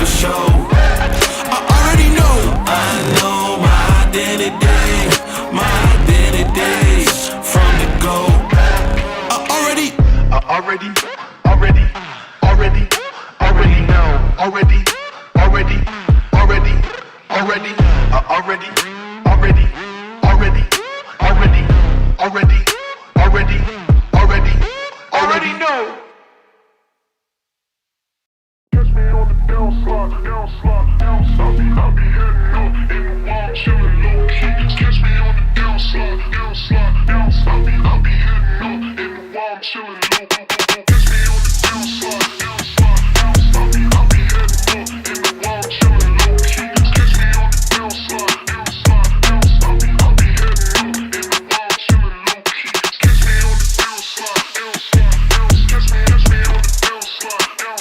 for sure. I already know. I know my identity from the go. I already know. Already know. Catch me on the downslide. I be heading up in the wild, chillin' low key. Catch me on the downslide. I be heading up in the wild, chillin' low key. Catch me on the downslide. I be heading up in the wild, chillin' low key. Catch me on the downslide. I be heading up in the wild, chillin' low key. Catch me on the downslide. Catch me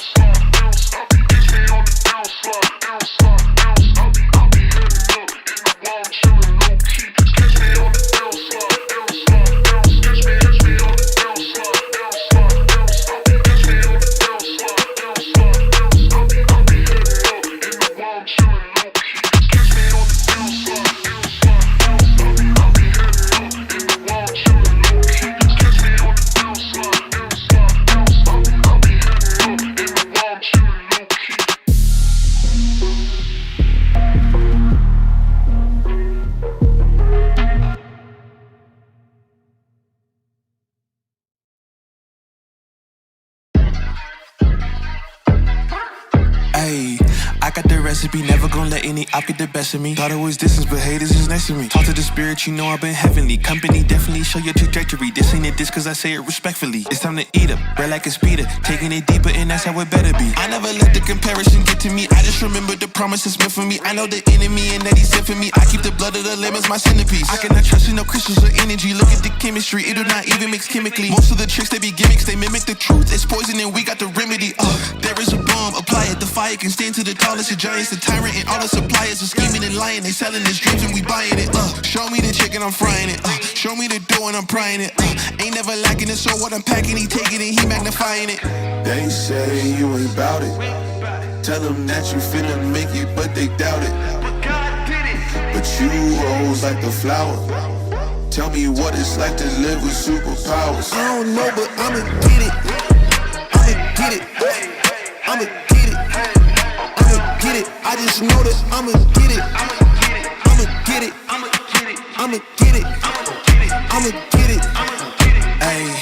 on the downslide. Recipe, never gonna let any op get the best of me. Thought it was distance, but haters is next to me. Talk to the spirit, you know I've been heavenly. Company definitely show your trajectory. This ain't a diss cause I say it respectfully. It's time to eat up, bread like a speeder. Taking it deeper and that's how it better be. I never let the comparison get to me. I just remember the promises meant for me. I know the enemy and that he sent for me. I keep the blood of the lemons my centerpiece. I cannot trust in no crystals or energy. Look at the chemistry, it do not even mix chemically. Most of the tricks they be gimmicks, they mimic the truth. It's poison and we got the remedy. There is a bomb, apply it. The fire can stand to the tallest of giants. The tyrant and all the suppliers are scheming and lying. They selling us dreams and we buying it. Show me the chicken, I'm frying it. Show me the dough and I'm prying it. Ain't never lacking it, so what I'm packing, he taking it, he magnifying it. They say you ain't bout it. Tell them that you finna make it, but they doubt it. But God did it. But you rose like the flower. Tell me what it's like to live with superpowers. I don't know, but I'ma get it. I'ma get it. I'ma get it. I'ma get it. I just know that I'ma get it. I'ma get it. I'ma get it. I'ma get it. I'ma get it. Ayy.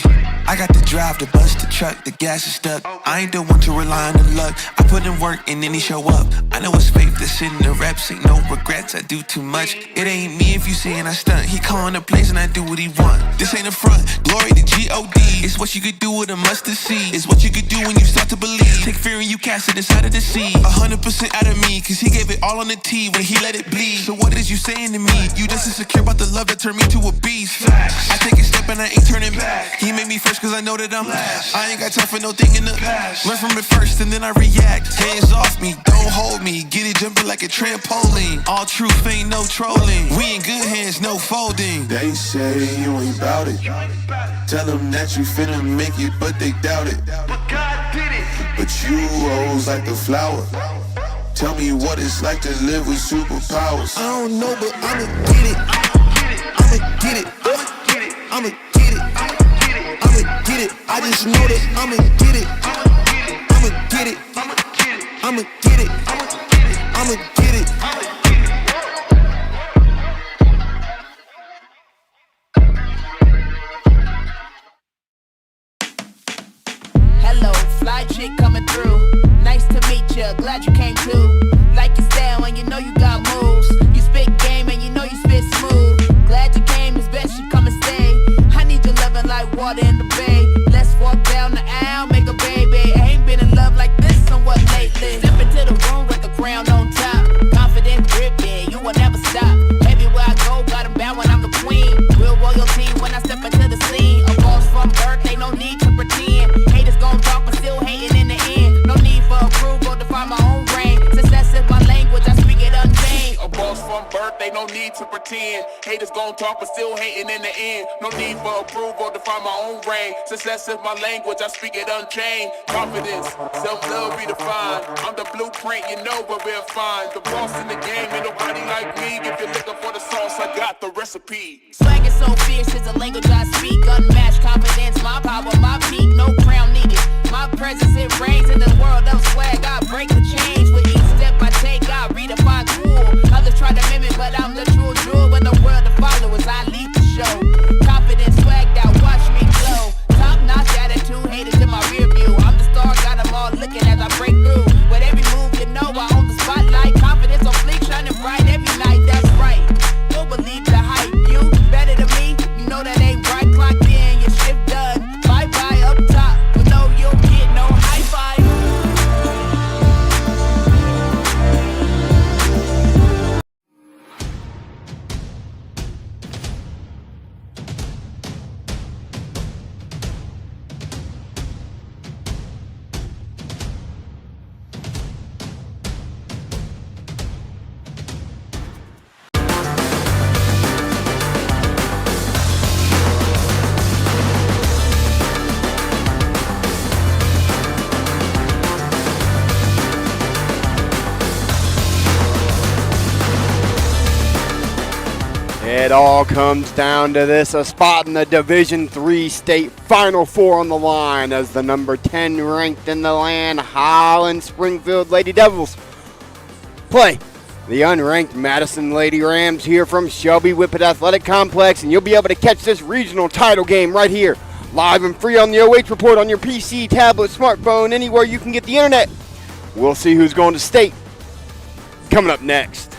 I got to drive, the bus, the truck, the gas is stuck. I ain't the one to rely on the luck. I put in work and then he show up. I know it's faith that's in the reps, ain't no regrets, I do too much. It ain't me if you saying I stunt. He calling the place and I do what he want. This ain't a front, glory to G-O-D. It's what you could do with a mustard seed. It's what you could do when you start to believe. Take fear and you cast it inside of the sea. 100% out of me, cause he gave it all on the T when he let it bleed. So what is you saying to me? You just insecure about the love that turned me to a beast. I take a step and I ain't turning back. He made me first cause I know that I'm last. I ain't got time for no thing in the past. Learn from it first and then I react. Hands off me, don't hold me. Get it jumping like a trampoline. All truth ain't no trolling. We in good hands, no folding. They say you ain't bout it. Tell them that you finna make it, but they doubt it. But God did it. But you rose like the flower. Tell me what it's like to live with superpowers. I don't know, but I'ma get it. I'ma get it. I'ma get it. I'ma get it. I just know that I'ma get it. I'ma get it. I'ma get it. I'ma get it. Hello, fly chick coming through. Nice to meet ya, glad you came too. Like your style and you know you got moves. You spit game and you know you spit smooth. Glad you came, it's best you come and stay. I need your loving like water in the bay. Let's walk down the aisle, make a baby. I ain't been in love like this somewhat lately. Step into the room with the crown on top. Confident grip, yeah, you will never stop. Everywhere I go, got 'em bound when I'm the queen. Real royalty when I step into the scene. A boss from birth, ain't no need to pretend. Haters gon' talk, but still hating in the end. No need for approval to find my own reign. Success is my language, I speak it unchained. A boss from birth, they no need to pretend. Haters gon' talk but still hating in the end. No need for approval to find my own reign. Success is my language, I speak it unchained. Confidence, self-love redefined. I'm the blueprint, you know where we'll find. The boss in the game, ain't nobody like me. If you're looking for the sauce, I got the recipe. Swag is so fierce, is the language I speak. Unmatched confidence, my power, my peak. No crown needed. My presence, it reigns in the world of swag. I break the chains with each step I take. I redefine cool. Others try to mimic, but I'm the true jewel. When the world of followers, I lead the show. Confidence, swagged out, watch me glow. Top notch attitude, haters in my rear view. I'm the star, got them all looking as I break through. With every move, you know I own the spotlight. Confidence on fleek, shining bright every night. That's right. Don't believe the hype. You better than me, you know that ain't right. Clocked in, your shift done. Bye bye up top, but no, you'll get no high five. It all comes down to this, a spot in the Division III State Final Four on the line as the number 10 ranked in the land Holland Springfield Lady Devils play the unranked Madison Lady Rams here from Shelby Whippet Athletic Complex, and you'll be able to catch this regional title game right here, live and free on the OH Report on your PC, tablet, smartphone, anywhere you can get the internet. We'll see who's going to state coming up next.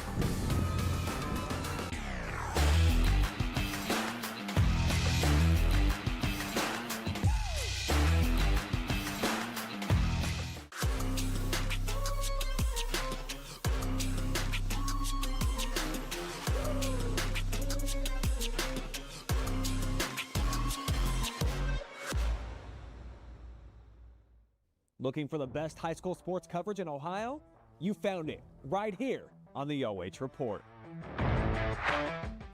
Looking for the best high school sports coverage in Ohio? You found it right here on the OH Report.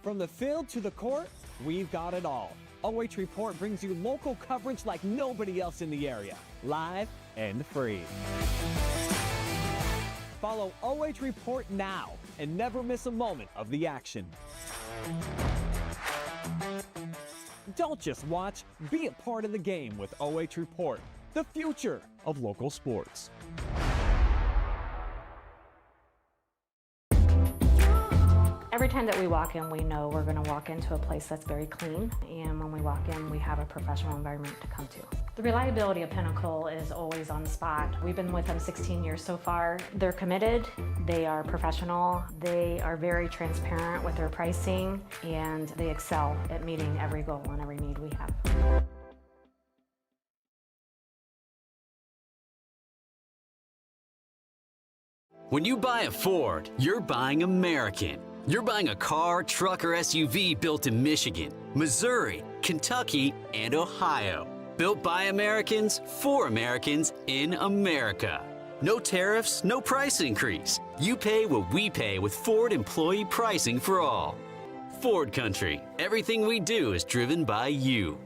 From the field to the court, we've got it all. OH Report brings you local coverage like nobody else in the area, live and free. Follow OH Report now and never miss a moment of the action. Don't just watch, be a part of the game with OH Report, the future of local sports. Every time that we walk in, we know we're going to walk into a place that's very clean, and when we walk in, we have a professional environment to come to. The reliability of Pinnacle is always on the spot. We've been with them 16 years so far. They're committed, they are professional, they are very transparent with their pricing, and they excel at meeting every goal and every need we have. When you buy a Ford, you're buying American. You're buying a car, truck, or SUV built in Michigan, Missouri, Kentucky, and Ohio. Built by Americans, for Americans, in America. No tariffs, no price increase. You pay what we pay with Ford employee pricing for all. Ford Country. Everything we do is driven by you.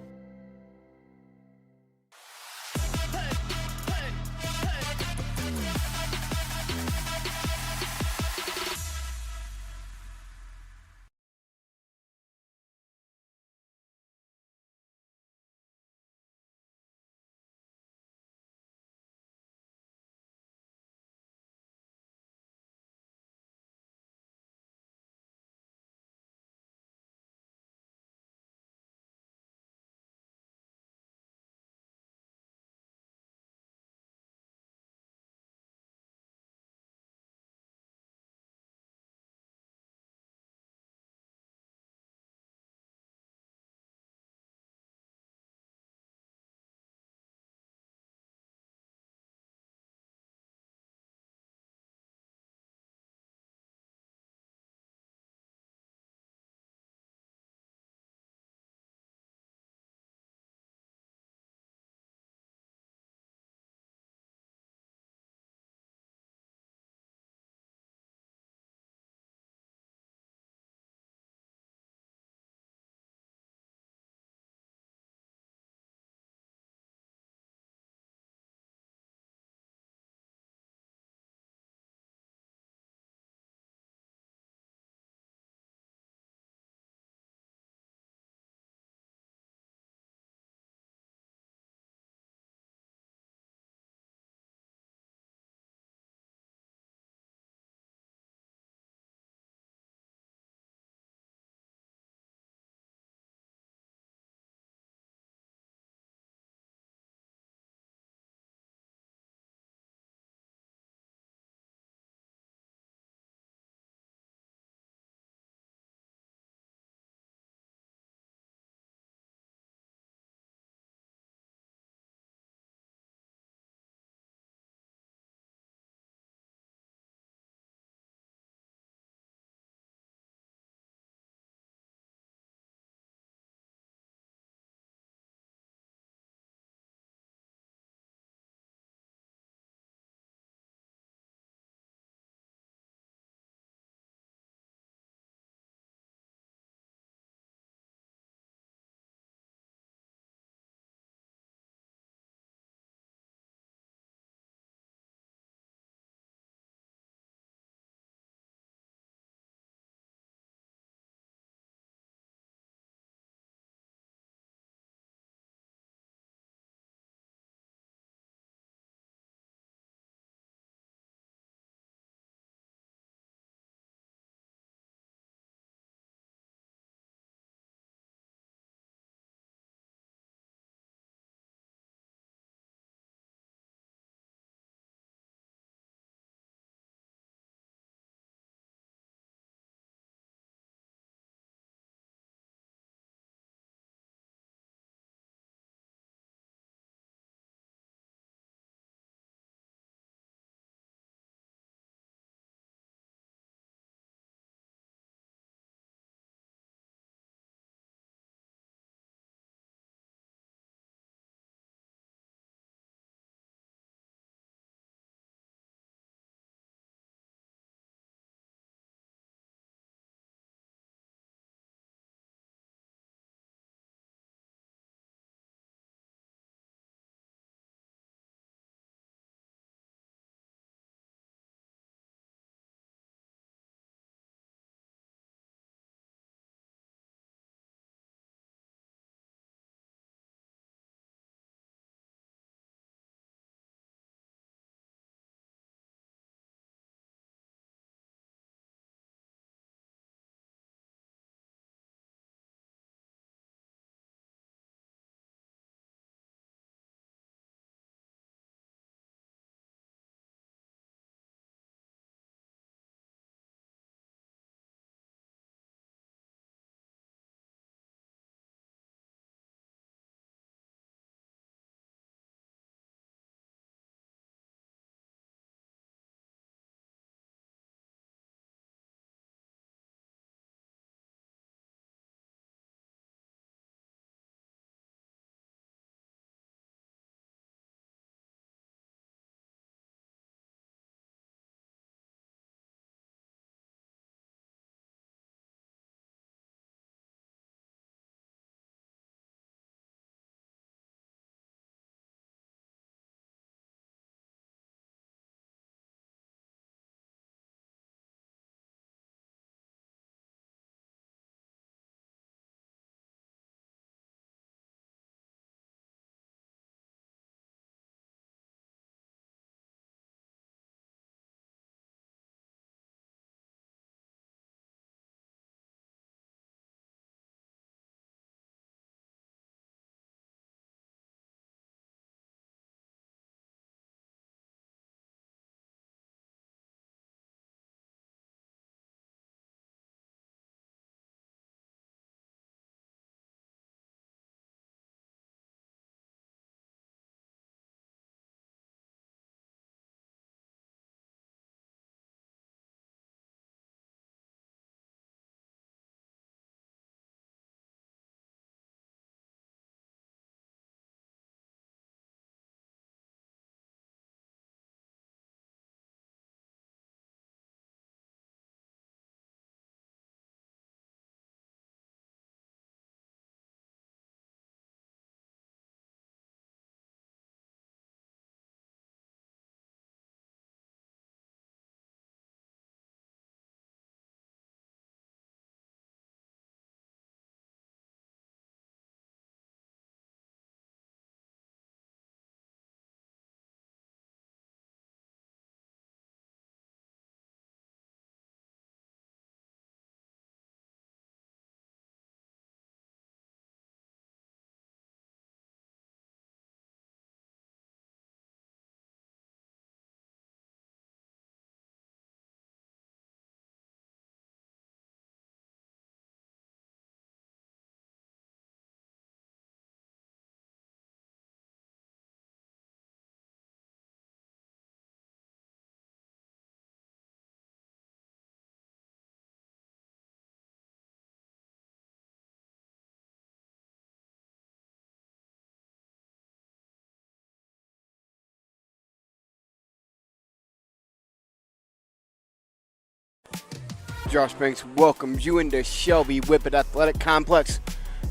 Josh Banks welcomes you into Shelby Whippet Athletic Complex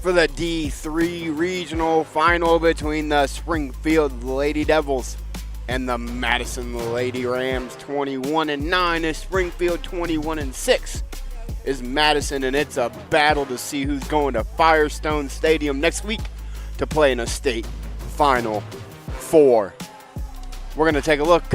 for the D3 Regional Final between the Springfield Lady Devils and the Madison Lady Rams. 21-9 is Springfield, 21-6 is Madison, and it's a battle to see who's going to Firestone Stadium next week to play in a state Final Four. We're going to take a look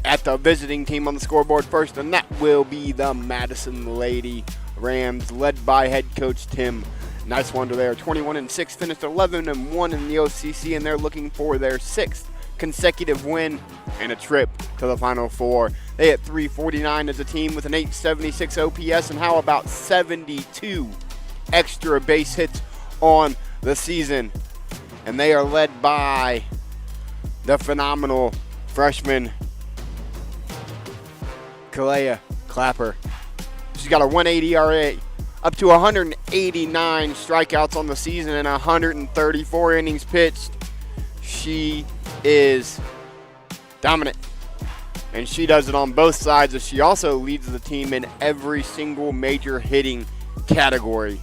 at the visiting team on the scoreboard first, and that will be the Madison Lady Rams, led by head coach Tim Nicewander. They are 21-6, finished 11-1 in the OCC, and they're looking for their 6th consecutive win and a trip to the Final Four. They hit .349 as a team with an .876 OPS, and how about 72 extra base hits on the season. And they are led by the phenomenal freshman Caliyah Clapper. She's got a 1.80 ERA, up to 189 strikeouts on the season and 134 innings pitched. She is dominant, and she does it on both sides, as she also leads the team in every single major hitting category.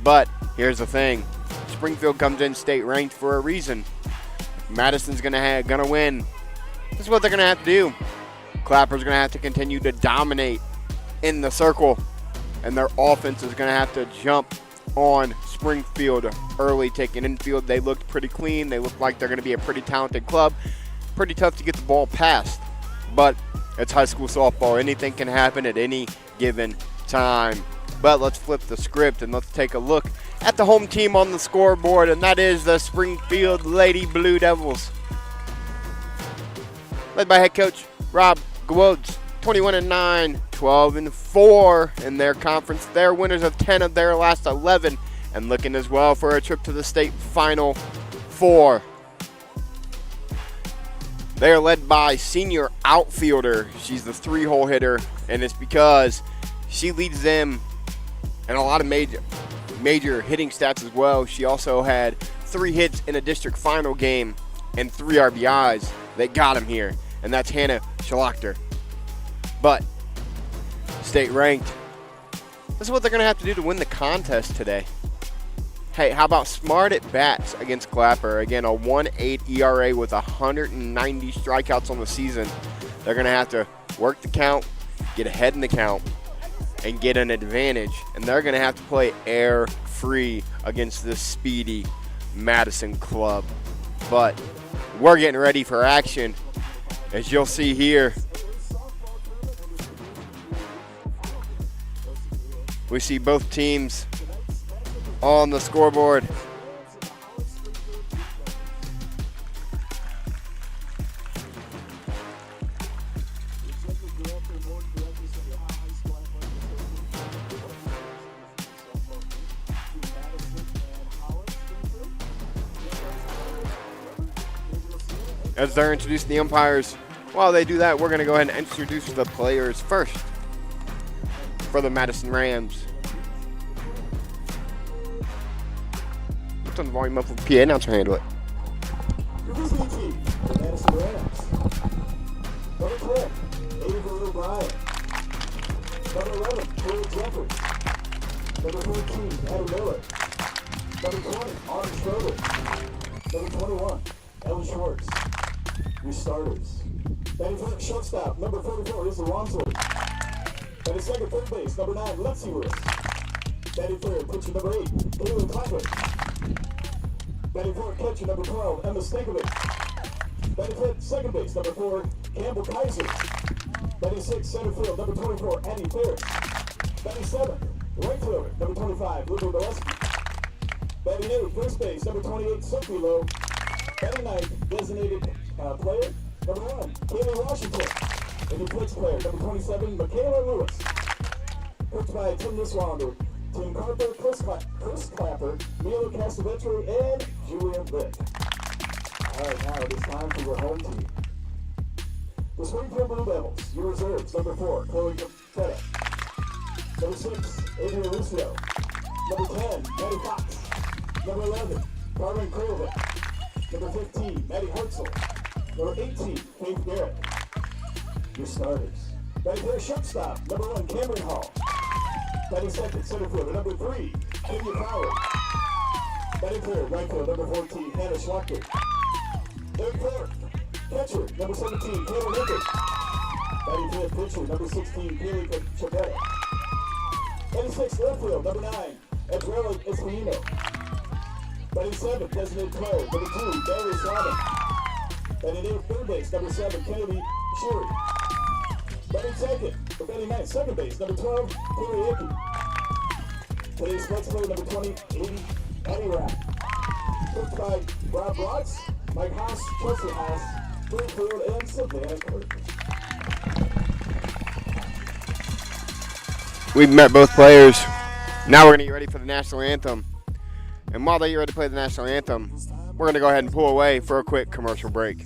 But here's the thing, Springfield comes in state ranked for a reason. Madison's gonna win. This is what they're gonna have to do. Clapper's gonna have to continue to dominate in the circle, and their offense is gonna have to jump on Springfield early, taking infield. They looked pretty clean. They look like they're gonna be a pretty talented club. Pretty tough to get the ball past, but it's high school softball. Anything can happen at any given time. But let's flip the script and let's take a look at the home team on the scoreboard, and that is the Springfield Lady Blue Devils, led by head coach Rob Gwodes. 21-9, 12-4 in their conference. They're winners of 10 of their last 11 and looking as well for a trip to the state Final Four. They are led by senior outfielder. She's the 3-hole hitter, and it's because she leads them in a lot of major hitting stats as well. She also had 3 hits in a district final game and 3 RBIs that got him here, and that's Hannah Schlachter. But state ranked. This is what they're going to have to do to win the contest today. Hey, how about smart at bats against Clapper? Again, a 1.8 ERA with 190 strikeouts on the season. They're going to have to work the count, get ahead in the count, and get an advantage. And they're going to have to play air-free against this speedy Madison club. But we're getting ready for action, as you'll see here. We see both teams on the scoreboard. As they're introducing the umpires, while they do that, we're going to go ahead and introduce the players first for the Madison Rams. Turn the volume up with PA announcer handle it. Your visiting team, the Madison Rams. Number 10, Avery O'Brien. Number 11, Corey Jeffers. Number 14, Adam Miller. Number 20, Arn Schroeder. Number 21, Ellen Schwartz. Your starters. Batting first, shortstop, number 44 is the Wansworth. Batting second, third base, number 9, Lexi Lewis. Batting third, pitcher number 8, Caliyah Clapper. Batting fourth, catcher number 12, Emma Stankovic. Batting fifth, second base, number 4, Campbell Kaiser. Batting sixth, center field, number 24, Addie Ferris. Batting seventh, right fielder, number 25, Ludwig Gillespie. Batting eighth, first base, number 28, Sophie Lowe. Batting ninth, designated player, number 1, Kaylee Washington. And the flex player, number 27, Michaela Lewis. Coached by Tim Nicewander, Tim Carter, Chris Clapper, Milo Castavetri, and Julian Vick. All right, now it is time for your home team. The Springfield Blue Devils, your reserves, number 4, Chloe Feta. Number 6, Adrian Lucio. Number 10, Maddie Fox. Number 11, Carmen Kralovic. Number 15, Maddie Hartzell. Number 18, Faith Garrett. Your starters. Batting third, shortstop, number 1, Cameron Hall. Batting second, center fielder, number 3, Caliyah Fowler. Batting third, right field, number 14, Hannah Schlachter. Third, fourth, catcher, number 17, Taylor Whippet. Batting fifth, pitcher, number 16, Caliyah. Batting sixth, left field, number 9, Phenom. Batting seventh, designated player, number 2, Darius Robin. Batting eighth, third base, number 7, Kennedy Sherry. Batting ninth, second base, number 12, Caliyah. Today's flex player, number 20, 80, Eddie Rapp. Coached by Rob Watts, Mike Haas, Chelsea Haas, Springfield, and Savannah Kirk. We've met both players. Now we're going to get ready for the national anthem. And while they get ready to play the national anthem, we're going to go ahead and pull away for a quick commercial break.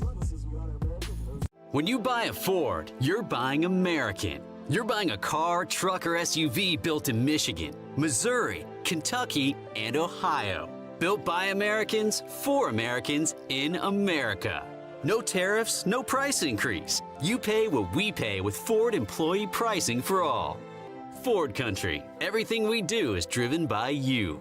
When you buy a Ford, you're buying American. You're buying a car, truck, or SUV built in Michigan, Missouri, Kentucky, and Ohio. Built by Americans, for Americans, in America. No tariffs, no price increase. You pay what we pay with Ford employee pricing for all. Ford Country. Everything we do is driven by you.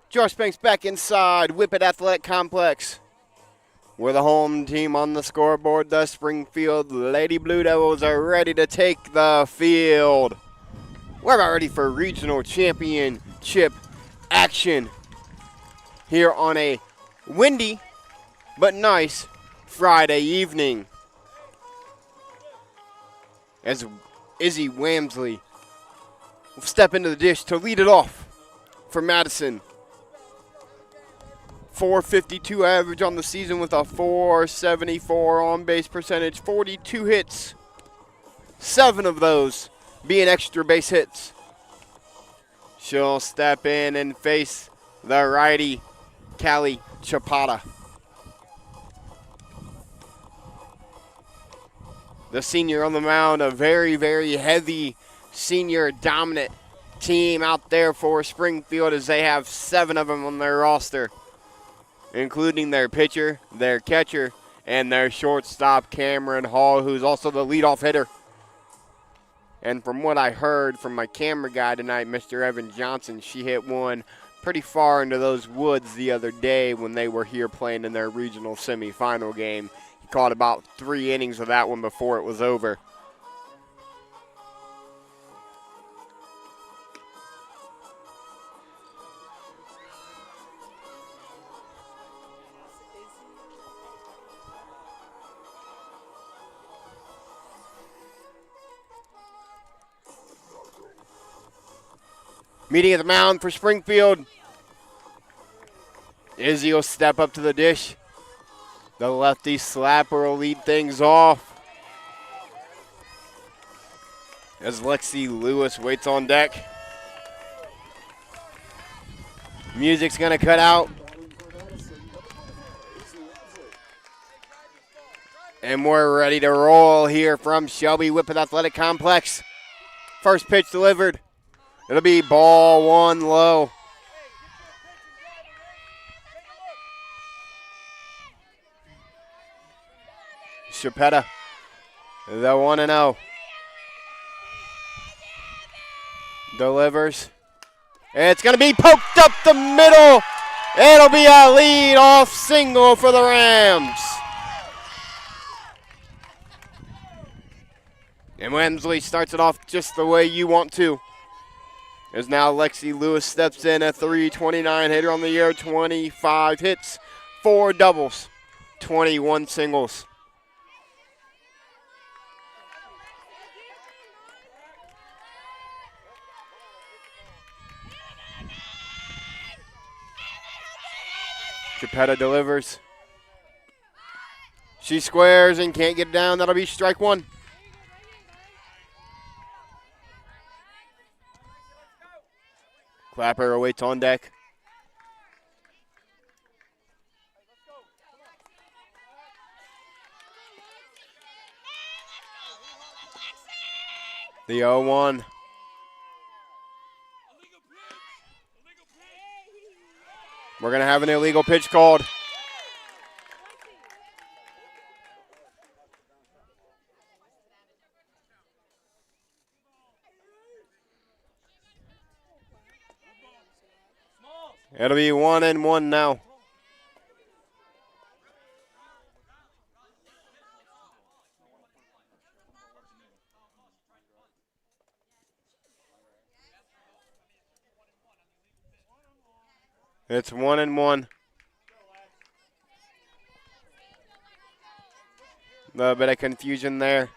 Josh Banks back inside Whippet Athletic Complex. We're the home team on the scoreboard. The Springfield Lady Blue Devils are ready to take the field. We're about ready for regional championship action here on a windy but nice Friday evening. As Izzy Wamsley will step into the dish to lead it off for Madison. 452 average on the season with a 474 on-base percentage, 42 hits, 7 of those being extra base hits. She'll step in and face the righty, Caliyah. The senior on the mound, a very, very heavy senior dominant team out there for Springfield as they have 7 of them on their roster, including their pitcher, their catcher, and their shortstop, Cameron Hall, who's also the leadoff hitter. And from what I heard from my camera guy tonight, Mr. Evan Johnson, she hit one pretty far into those woods the other day when they were here playing in their regional semifinal game. He caught about 3 innings of that one before it was over. Meeting at the mound for Springfield. Izzy will step up to the dish. The lefty slapper will lead things off as Lexi Lewis waits on deck. Music's going to cut out. And we're ready to roll here from Shelby Whippet Athletic Complex. First pitch delivered. It'll be ball 1 low. Chipetta, the 1-0. Delivers. It's going to be poked up the middle. It'll be a lead-off single for the Rams. And Wemsley starts it off just the way you want to. As now Lexi Lewis steps in, a 329 hitter on the year, 25 hits, 4 doubles, 21 singles. Chipetta delivers. She squares and can't get it down. That'll be strike 1. Clapper awaits on deck. The 0-1. We're going to have an illegal pitch called. It'll be 1-1 now. It's 1-1. A little bit of confusion there,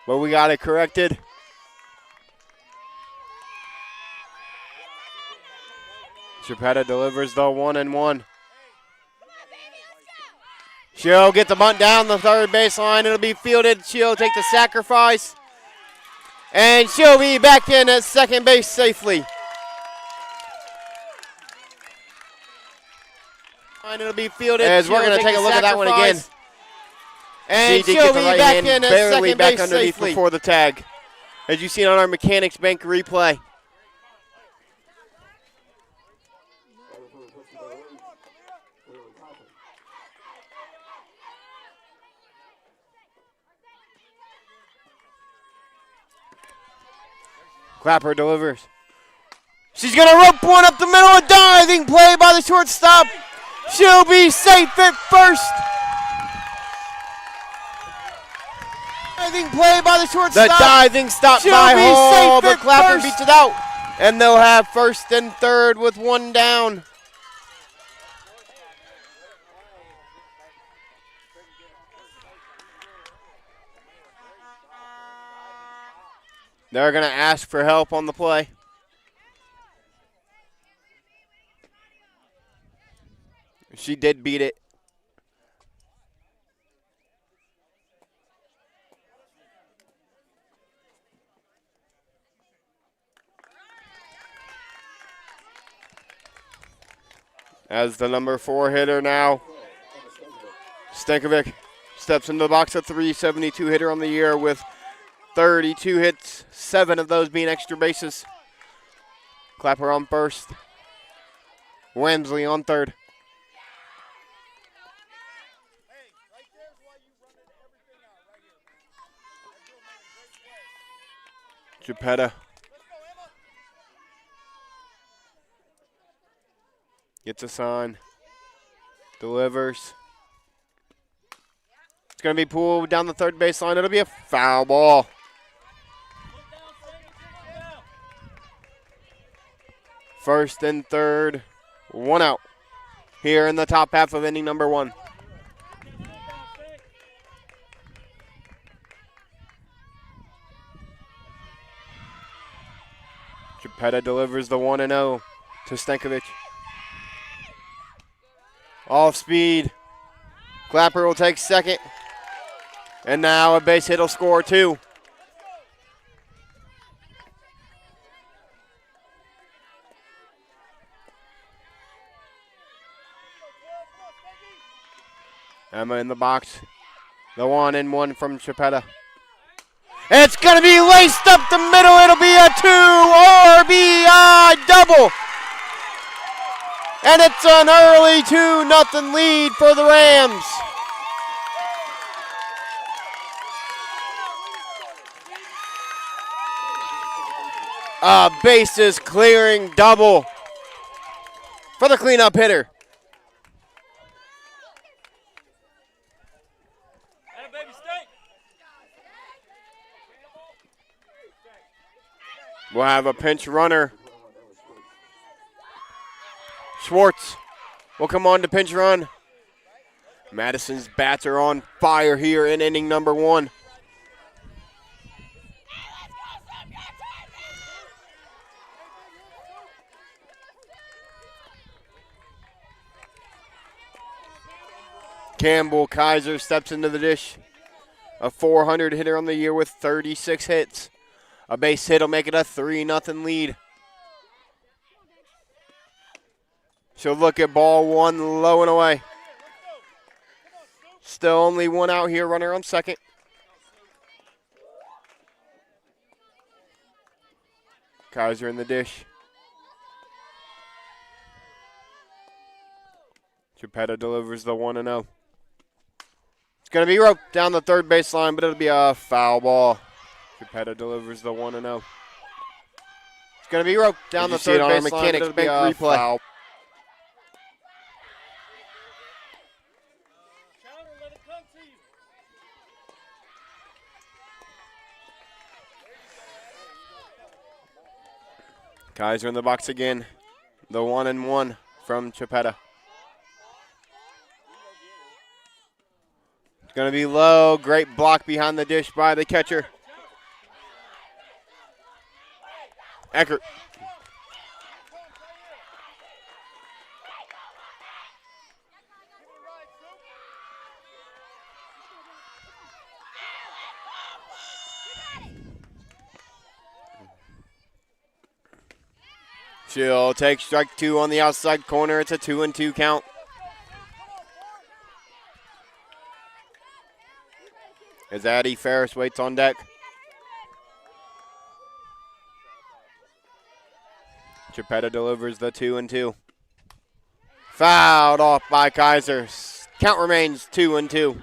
but we got it corrected. Chipetta delivers the 1-1. She'll get the bunt down the third baseline. It'll be fielded. She'll take the sacrifice. And she'll be back in at second base safely. And it'll be fielded. As we're going to take a look at that one again. And she'll be back in at second base underneath safely before the tag. As you see on our Mechanics Bank replay. Clapper delivers. She's going to rope one up the middle. A diving play by the shortstop. She'll be safe at first. Diving play by the shortstop. The diving stop by Hall, but Clapper beats it out. And they'll have first and third with one down. They're going to ask for help on the play. She did beat it. As the number 4 hitter now, Stankovic steps into the box, a 372 hitter on the year with 32 hits, 7 of those being extra bases. Clapper on first. Wemsley on third. Chipetta gets a sign. Delivers. It's going to be pulled down the third baseline. It'll be a foul ball. First and third, one out here in the top half of inning number 1. Chipetta delivers the 1-0 to Stankovic. Off speed. Clapper will take second. And now a base hit will score 2. Emma in the box. The 1-1 from Chipetta. It's going to be laced up the middle. It'll be a 2 RBI double. And it's an early 2-0 lead for the Rams. A bases clearing double for the cleanup hitter. We'll have a pinch runner. Schwartz will come on to pinch run. Madison's bats are on fire here in inning number 1. Campbell Kaiser steps into the dish. A 400 hitter on the year with 36 hits. A base hit will make it a 3-0 lead. She'll look at ball 1, low and away. Still only 1 out here, runner on second. Kaiser in the dish. Geppetta delivers the 1-0. It's going to be roped down the third baseline, but it'll be a foul ball. Geppetta delivers the 1-0. It's going to be roped down the third baseline, but it'll be a foul. Kaiser in the box again. The 1-1 from Geppetta. It's going to be low. Great block behind the dish by the catcher. Eckert. She'll take strike 2 on the outside corner. It's a 2-2 count. As Addie Ferris waits on deck. Geppetta delivers the 2-2. Fouled off by Kaiser. Count remains 2-2.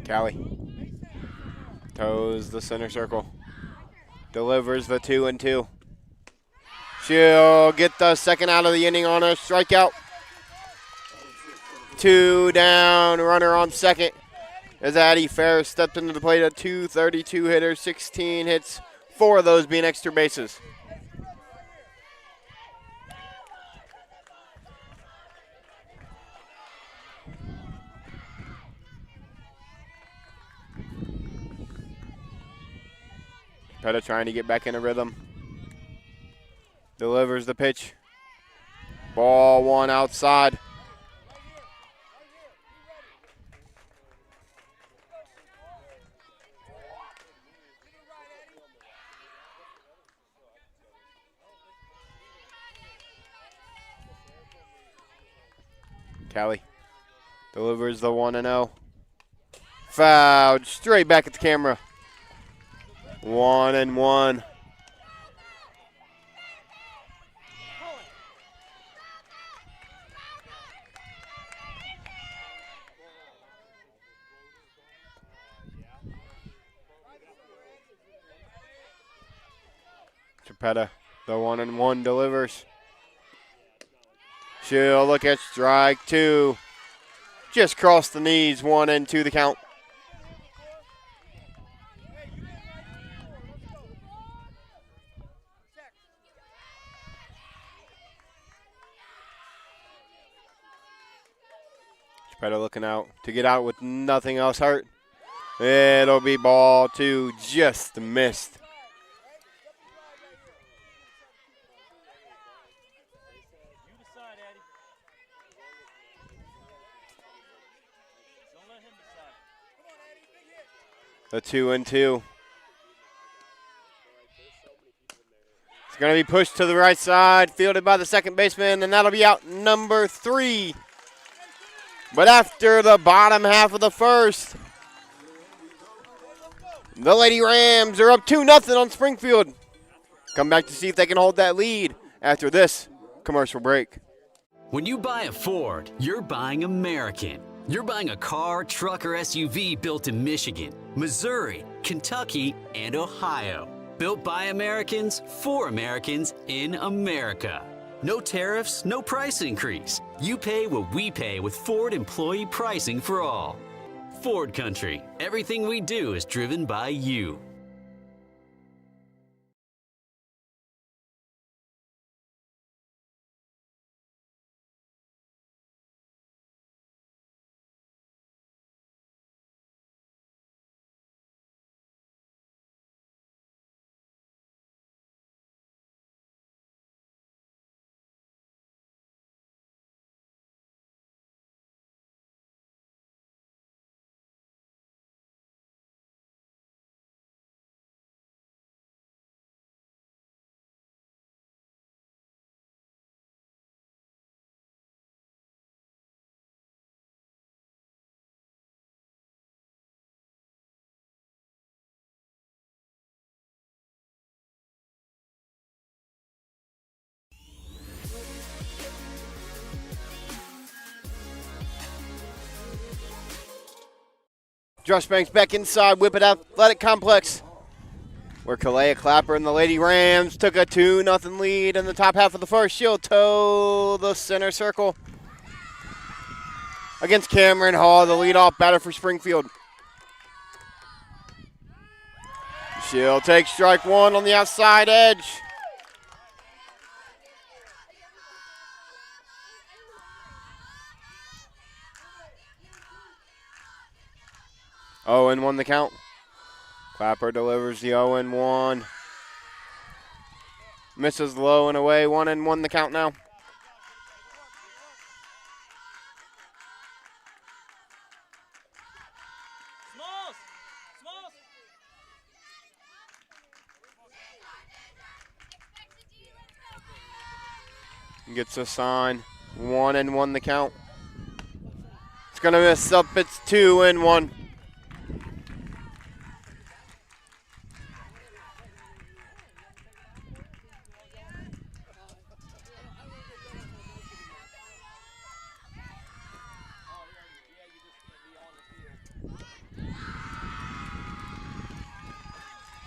Callie toes the center circle. Delivers the 2-2. She'll get the second out of the inning on a strikeout. 2 down, runner on second. As Addie Ferris stepped into the plate, a 232 hitter, 16 hits, 4 of those being extra bases. Geppetta trying to get back in a rhythm. Delivers the pitch. Ball 1 outside. Callie delivers the 1-0. Fouled straight back at the camera. 1-1. Geppetta, the 1-1 delivers. She'll look at strike 2. Just crossed the knees, 1-2 the count. Geppetta looking out to get out with nothing else hurt. It'll be ball 2, just missed. The 2-2. It's going to be pushed to the right side, fielded by the second baseman, and that'll be out number 3. But after the bottom half of the first, the Lady Rams are up 2-0 on Springfield. Come back to see if they can hold that lead after this commercial break. When you buy a Ford, you're buying American. You're buying a car, truck, or SUV built in Michigan, Missouri, Kentucky, and Ohio. Built by Americans, for Americans, in America. No tariffs, no price increase. You pay what we pay with Ford employee pricing for all. Ford Country. Everything we do is driven by you. Josh Banks back inside Whippet Athletic Complex, where Caliyah Clapper and the Lady Rams took a 2-0 lead in the top half of the first. She'll toe the center circle against Cameron Hall, the leadoff batter for Springfield. She'll take strike one on the outside edge. Oh, and 1 the count. Clapper delivers the 0-1. Misses low and away. 1-1 the count now. Gets a sign. 1-1 the count. It's going to miss up. It's 2-1.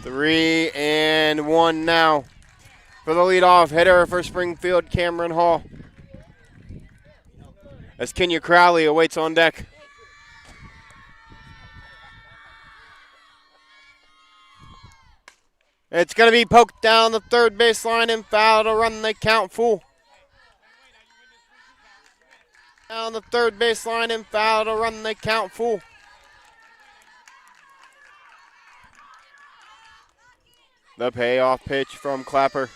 Three and one now for the leadoff hitter for Springfield, Cameron Hall, as Kenya Crowley awaits on deck. It's going to be poked down the third baseline and foul to run the count full. Down the third baseline and foul to run the count full. The payoff pitch from Clapper.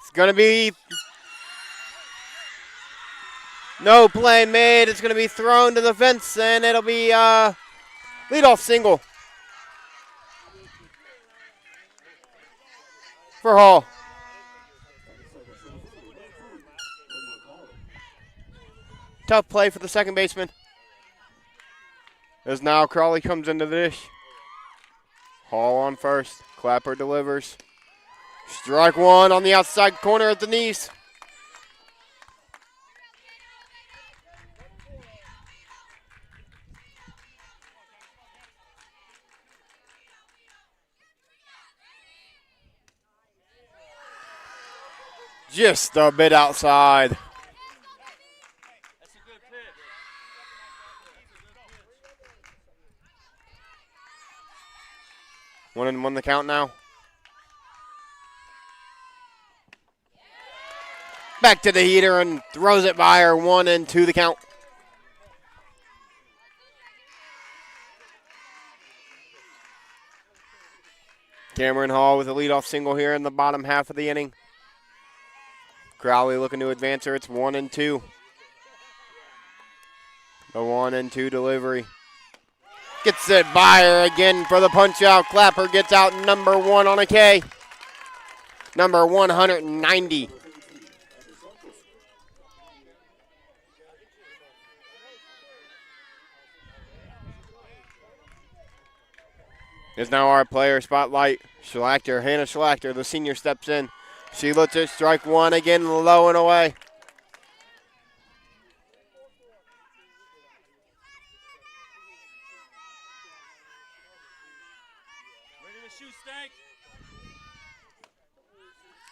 It's going to be no play made. It's going to be thrown to the fence, and it'll be leadoff single for Hall. Tough play for the second baseman, as now Crowley comes into the dish. Hall on first. Clapper delivers. Strike one on the outside corner at the knees. Just a bit outside. 1-1 the count now. Back to the heater and throws it by her. 1-2 the count. Cameron Hall with a leadoff single here in the bottom half of the inning. Crowley looking to advance her. It's 1-2. The 1-2 delivery. Gets it by her again for the punch out. Clapper gets out number 1 on a K. Number 190. is now our player spotlight. Schlachter, Hannah Schlachter, the senior, steps in. She lets it strike one again, low and away.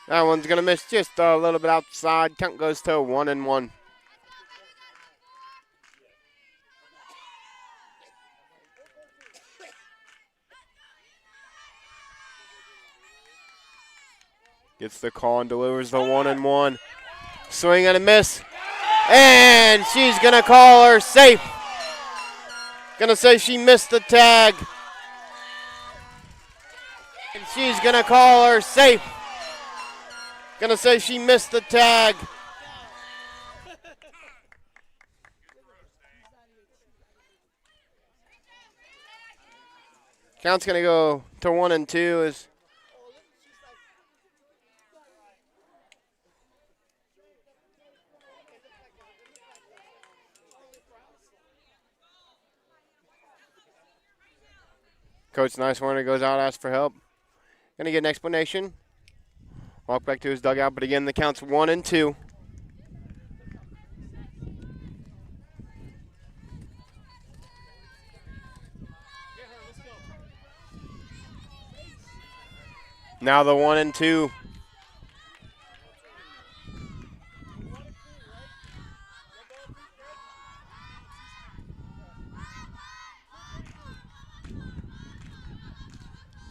That one's going to miss just a little bit outside. Count goes to 1-1. Gets the call and delivers the 1-1. Swing and a miss. And she's going to call her safe. Going to say she missed the tag. And she's going to call her safe. Going to say she missed the tag. Count's going to go to 1-2 as Coach Nicewarner goes out, asks for help. Going to get an explanation. Walk back to his dugout, but again, the count's 1-2. Now the 1-2.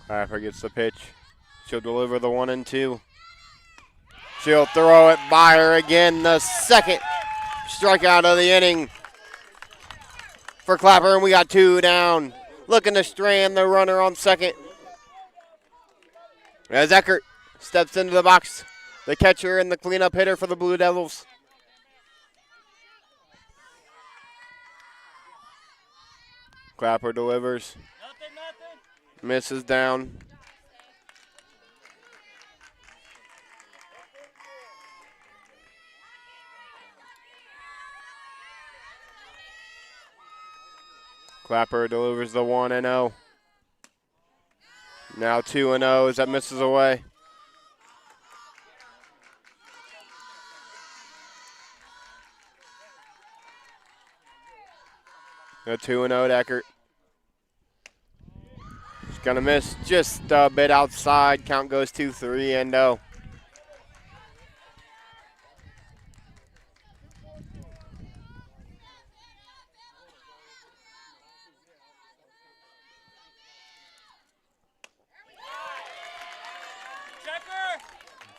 Clapper gets the pitch. She'll deliver the 1-2. She'll throw it by her again. The second strikeout of the inning for Clapper, and we got 2 down. Looking to strand the runner on second. As Eckert steps into the box, the catcher and the cleanup hitter for the Blue Devils. Clapper delivers. Misses down. Clapper delivers the 1-0. Now 2-0 as that misses away. A 2-0 to Eckert. He's going to miss just a bit outside. Count goes to 3-0.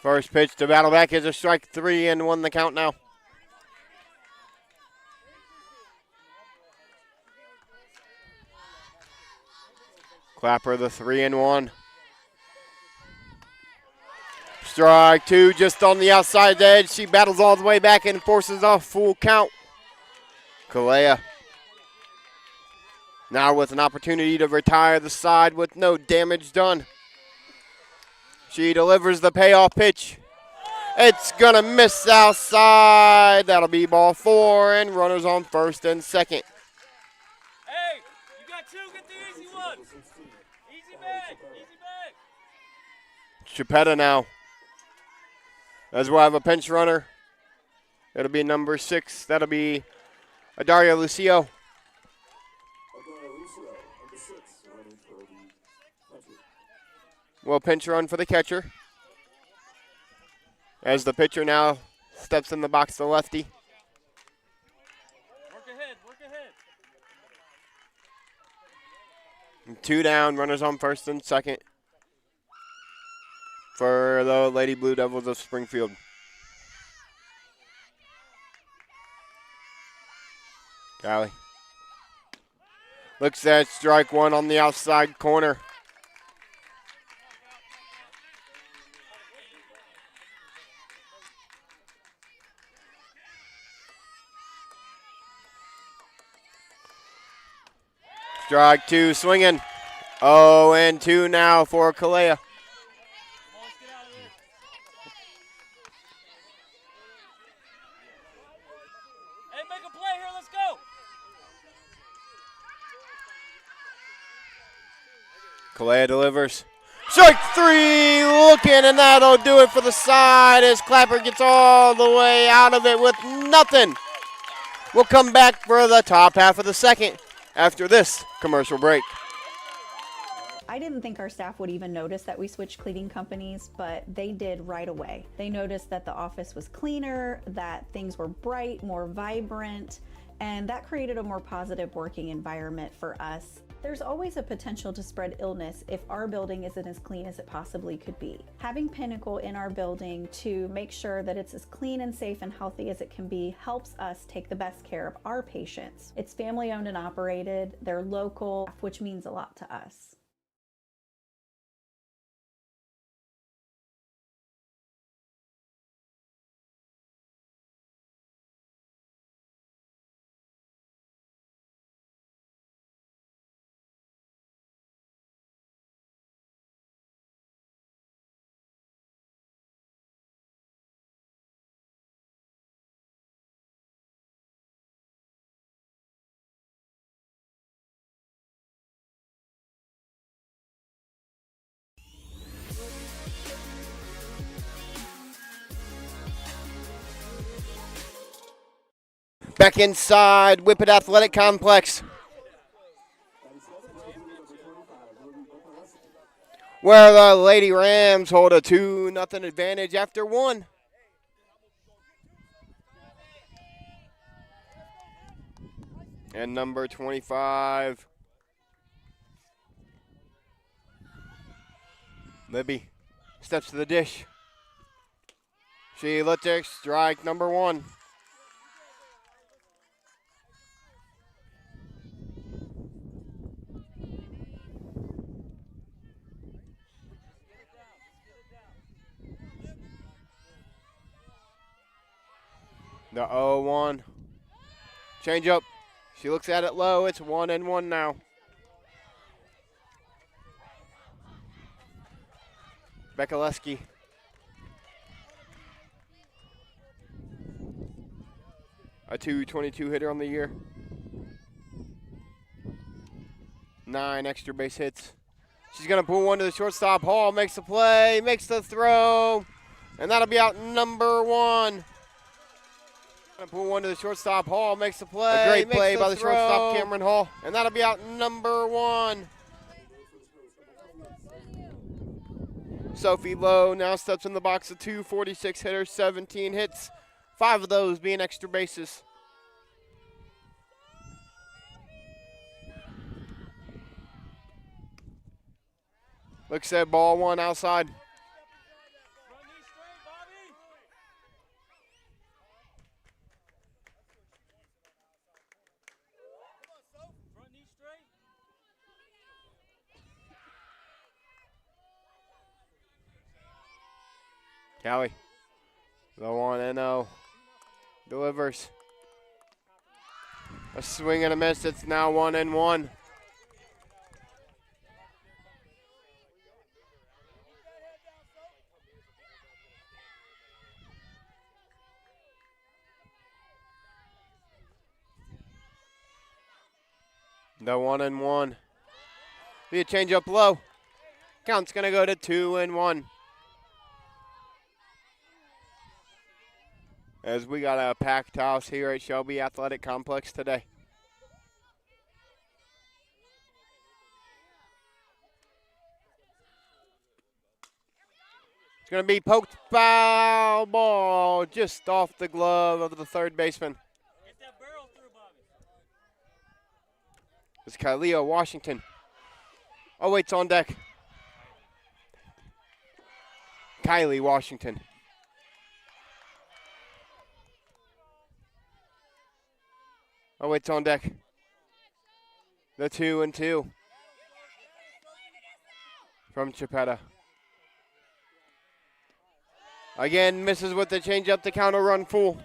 First pitch to battle back is a strike 3-1 the count now. Clapper the 3-1. Strike 2 just on the outside edge. She battles all the way back and forces a full count. Caliyah now with an opportunity to retire the side with no damage done. She delivers the payoff pitch. It's going to miss outside. That'll be ball 4 and runners on first and second. Hey, you got 2, get the easy one. Easy bag, easy bag. Chipetta now. As we'll have a pinch runner. It'll be number 6. That'll be Adaria Lucio. Will pinch run for the catcher. As the pitcher now steps in the box to lefty. Work ahead, work ahead. 2 down, runners on first and second for the Lady Blue Devils of Springfield. Callie looks at strike 1 on the outside corner. Strike 2 swinging. 0-2 now for Caliyah. Hey, make a play here, let's go. Caliyah delivers. Strike three, looking, and that'll do it for the side as Clapper gets all the way out of it with nothing. We'll come back for the top half of the second after this commercial break. I didn't think our staff would even notice that we switched cleaning companies, but they did right away. They noticed that the office was cleaner, that things were bright, more vibrant, and that created a more positive working environment for us. There's always a potential to spread illness if our building isn't as clean as it possibly could be. Having Pinnacle in our building to make sure that it's as clean and safe and healthy as it can be helps us take the best care of our patients. It's family owned and operated, they're local, which means a lot to us. Back inside Whippet Athletic Complex, where the Lady Rams hold a 2-0 advantage after one. And number 25, Libby, steps to the dish. She lets it strike number one. The 0-1. Change up. She looks at it low. It's 1-1 now. Bekaleski. A .222 hitter on the year. 9 extra base hits. She's going to pull one to the shortstop. Hall makes the play, makes the throw, and that'll be out number one. Gonna pull one to the shortstop. Hall makes the play. A great play by the shortstop, Cameron Hall. And that'll be out number one. Sophie Lowe now steps in the box of 246 hitters, 17 hits, 5 of those being extra bases. Looks at ball one outside. Callie, the 1-0, delivers. A swing and a miss. It's now 1-1. The 1-1. Be a change up low. Count's gonna go to 2-1. As we got a packed house here at Shelby Athletic Complex today. It's going to be poked foul ball just off the glove of the third baseman. Get that barrel through, Bobby. It's Caliyah Washington. Oh, wait, it's on deck. Kylie Washington. Oh, it's on deck. The 2-2 from Chipetta. Again, misses with the changeup. The counter run full.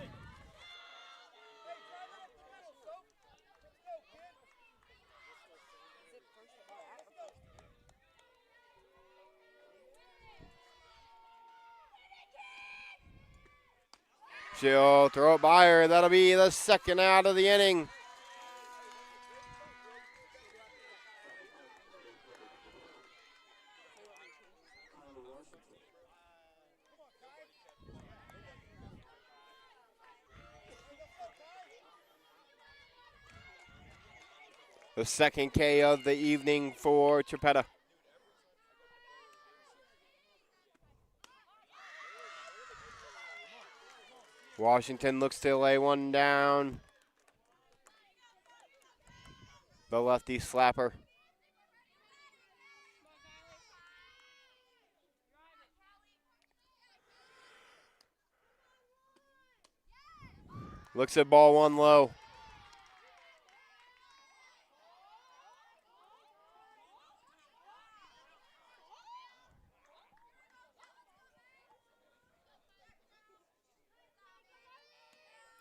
She'll throw it by her. That'll be the second out of the inning. The second K of the evening for Chipetta. Washington looks to lay one down. The lefty slapper. Looks at ball one low.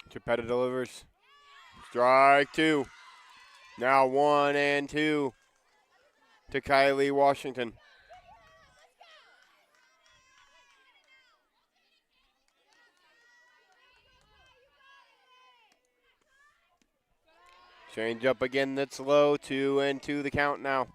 Chipetta delivers. Strike two. Now 1 and 2 to Caliyah Washington. Change up again, that's low. 2 and 2 the count now.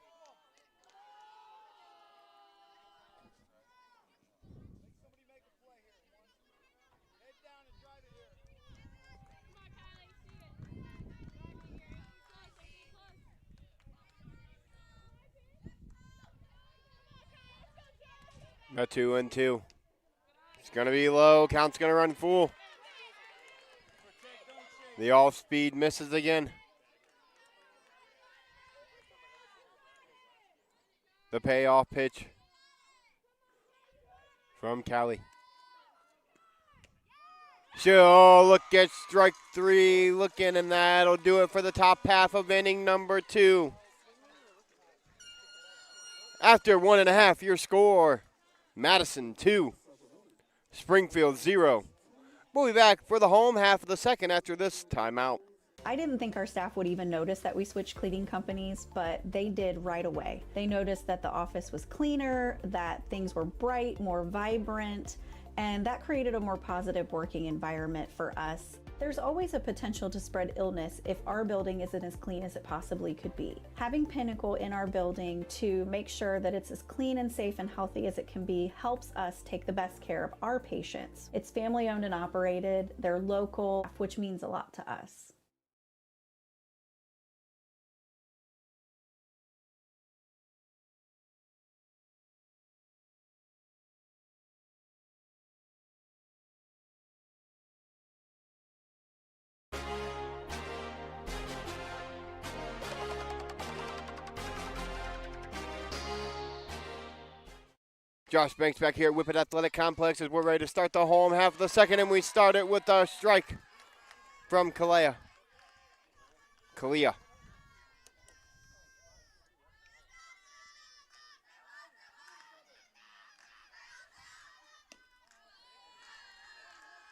A 2 and 2. It's going to be low. Count's going to run full. The off speed misses again. The payoff pitch from Caliyah. So look at strike 3. Looking, and that'll do it for the top half of inning number 2. After 1.5, your score. Madison 2, Springfield 0. We'll be back for the home half of the second after this timeout. I didn't think our staff would even notice that we switched cleaning companies, but they did right away. They noticed that the office was cleaner, that things were bright, more vibrant, and that created a more positive working environment for us. There's always a potential to spread illness if our building isn't as clean as it possibly could be. Having Pinnacle in our building to make sure that it's as clean and safe and healthy as it can be helps us take the best care of our patients. It's family owned and operated, they're local, which means a lot to us. Josh Banks back here at Whippet Athletic Complex as we're ready to start the home half of the second, and we start it with a strike from Caliyah.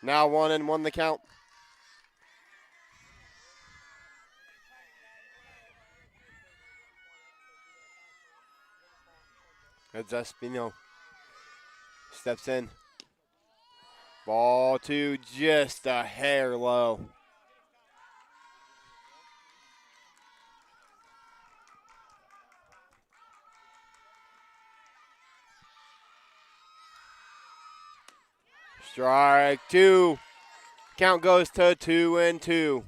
Now 1 and 1 the count. As Espino steps in. Ball 2 just a hair low. Strike 2. Count goes to 2 and 2.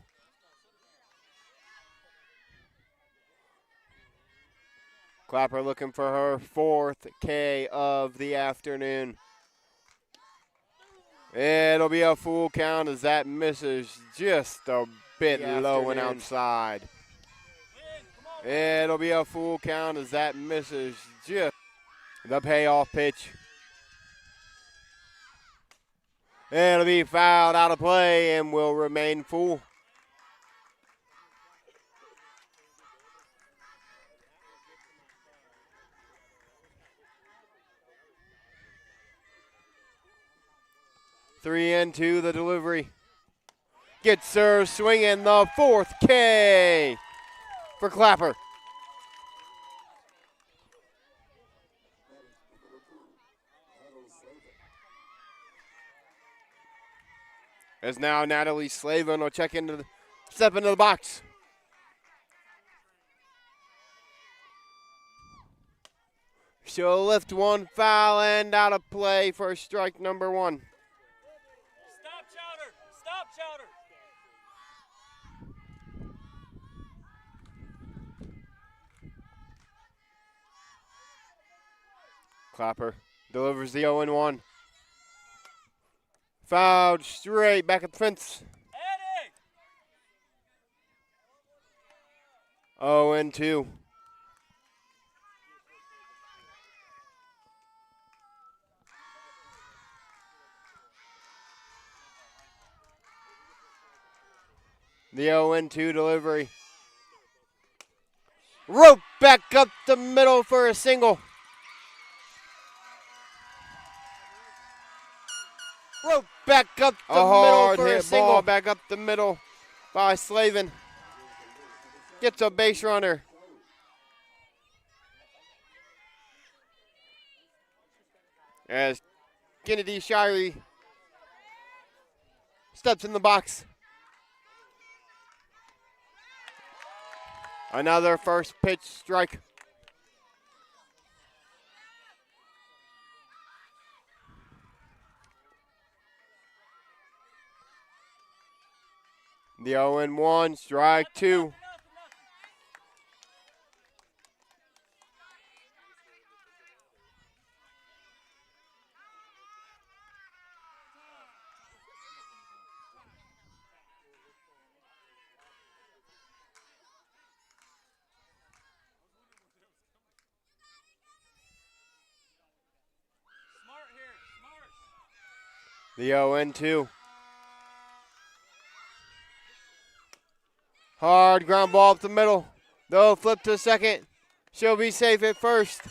Clapper looking for her 4th K of the afternoon. It'll be a full count as that misses just a bit low and outside. It'll be a full count as that misses just the payoff pitch. It'll be fouled out of play and will remain full. Three and 2, the delivery. Gets her swinging the 4th K for Clapper. As now Natalie Slavin will step into the box. She'll lift one foul and out of play for strike number 1. Stop, Chowder! Stop, Chowder! Clapper delivers the 0-1. Fouled straight back at the fence. 0-2. The 0-2 delivery. Rope back up the middle for a single. Rope back up the middle for a single. Ball back up the middle by Slavin. Gets a base runner. As Kennedy Shirey steps in the box. Another first pitch strike. The 0-1, strike 2. The 0-2. Hard ground ball up the middle. They'll flip to second. Shelby safe at first.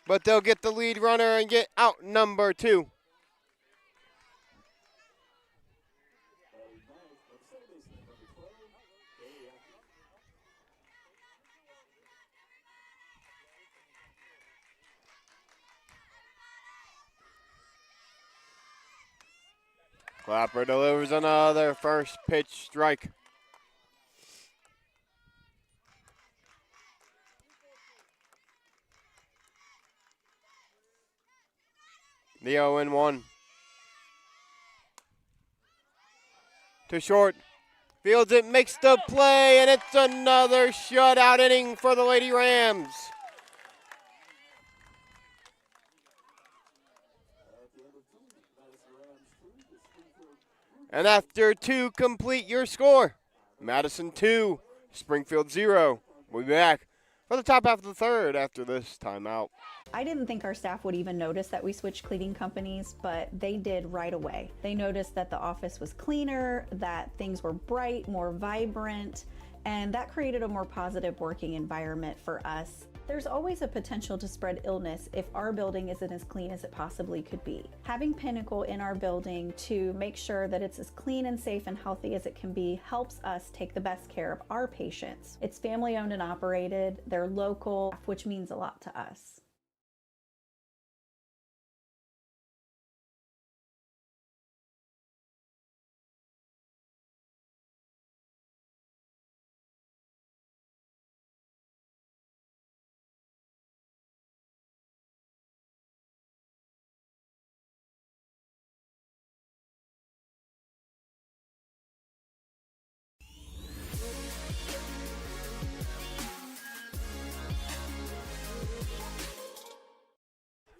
But they'll get the lead runner and get out number 2. Clapper delivers another first pitch strike. The 0-1. To short. Fields it, makes the play, and it's another shutout inning for the Lady Rams. And after 2, complete your score. Madison 2, Springfield 0. We'll be back for the top half of the third after this timeout. I didn't think our staff would even notice that we switched cleaning companies, but they did right away. They noticed that the office was cleaner, that things were bright, more vibrant, and that created a more positive working environment for us. There's always a potential to spread illness if our building isn't as clean as it possibly could be. Having Pinnacle in our building to make sure that it's as clean and safe and healthy as it can be helps us take the best care of our patients. It's family owned and operated, they're local, which means a lot to us.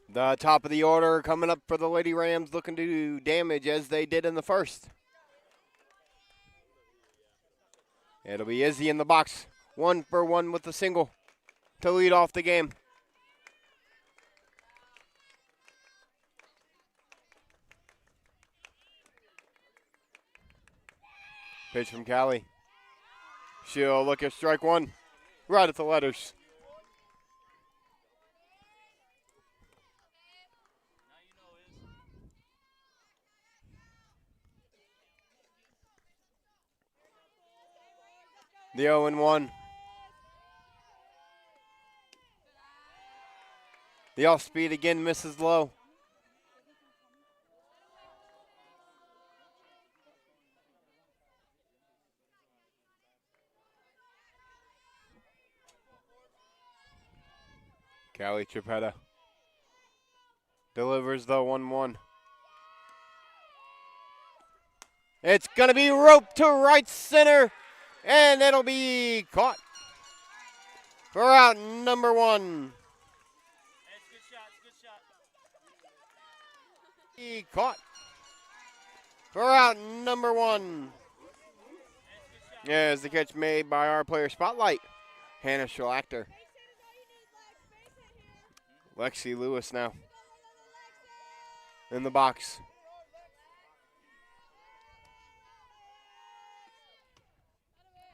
The top of the order coming up for the Lady Rams, looking to do damage as they did in the first. It'll be Izzy in the box. 1-for-1 with the single to lead off the game. Pitch from Callie. She'll look at strike 1. Right at the letters. The 0-1. The off speed again misses low. Callie Chipetta delivers the 1-1. It's going to be roped to right center. And it'll be caught for out number 1. He caught for out number 1. There's the catch made by our player spotlight, Hannah Schlachter. Lexi Lewis now in the box.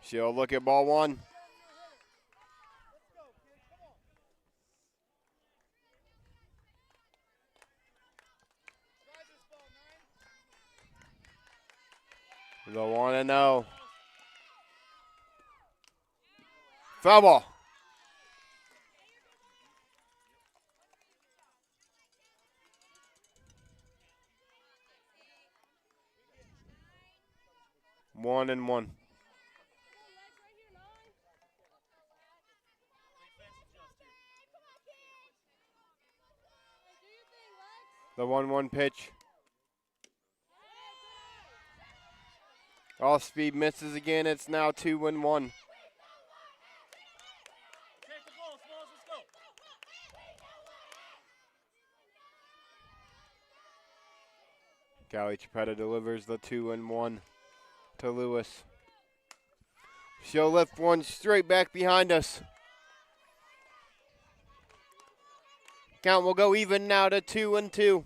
She'll look at ball 1. The 1-0. Foul ball. One and one. The 1-1 pitch. Off speed misses again. It's now 2-1. Caliyah delivers the 2-1 to Lewis. She'll lift one straight back behind us. Count will go even now to 2-2.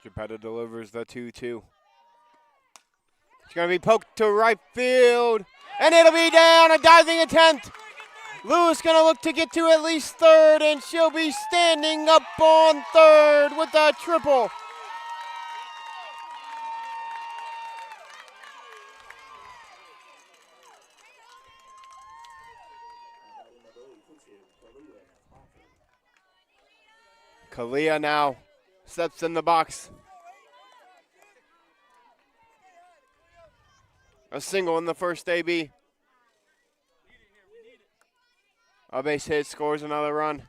Geppetta delivers the 2-2. It's going to be poked to right field, and it'll be down, a diving attempt. Lewis going to look to get to at least third, and she'll be standing up on third with a triple. Caliyah now steps in the box. A single in the first AB. A base hit scores another run.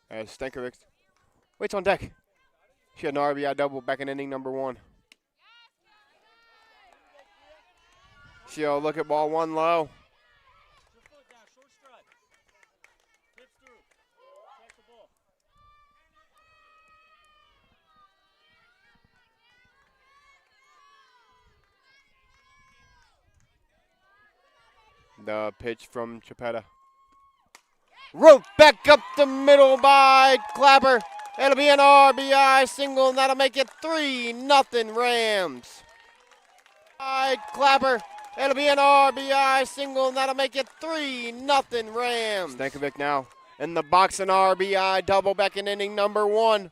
As Stankovic waits on deck. She had an RBI double back in inning number 1. She'll look at ball 1 low. The pitch from Geppetta. Rope back up the middle by Clapper. It'll be an RBI single, and that'll make it 3-0 Rams. By Clapper. It'll be an RBI single, and that'll make it 3-0 Rams. Stankovic now in the box, an RBI double back in inning number 1.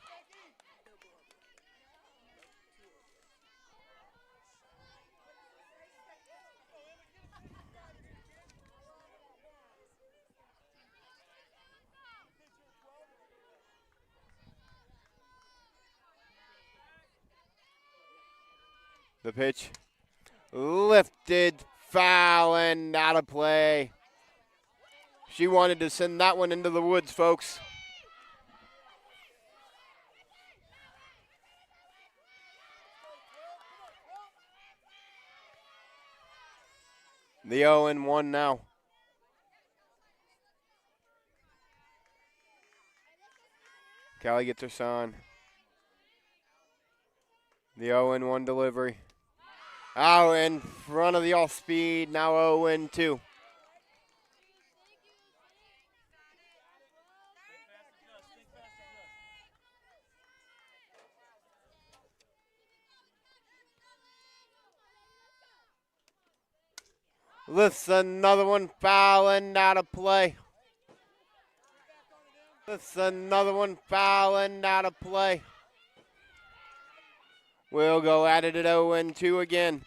The pitch lifted, foul, and out of play. She wanted to send that one into the woods, folks. The 0-1 now. Callie gets her son. The 0-1 delivery. Out in front of the off-speed, now 0-2. Lifts another one, foul and out of play. Lifts another one, foul and out of play. We'll go at it at 0-2 again.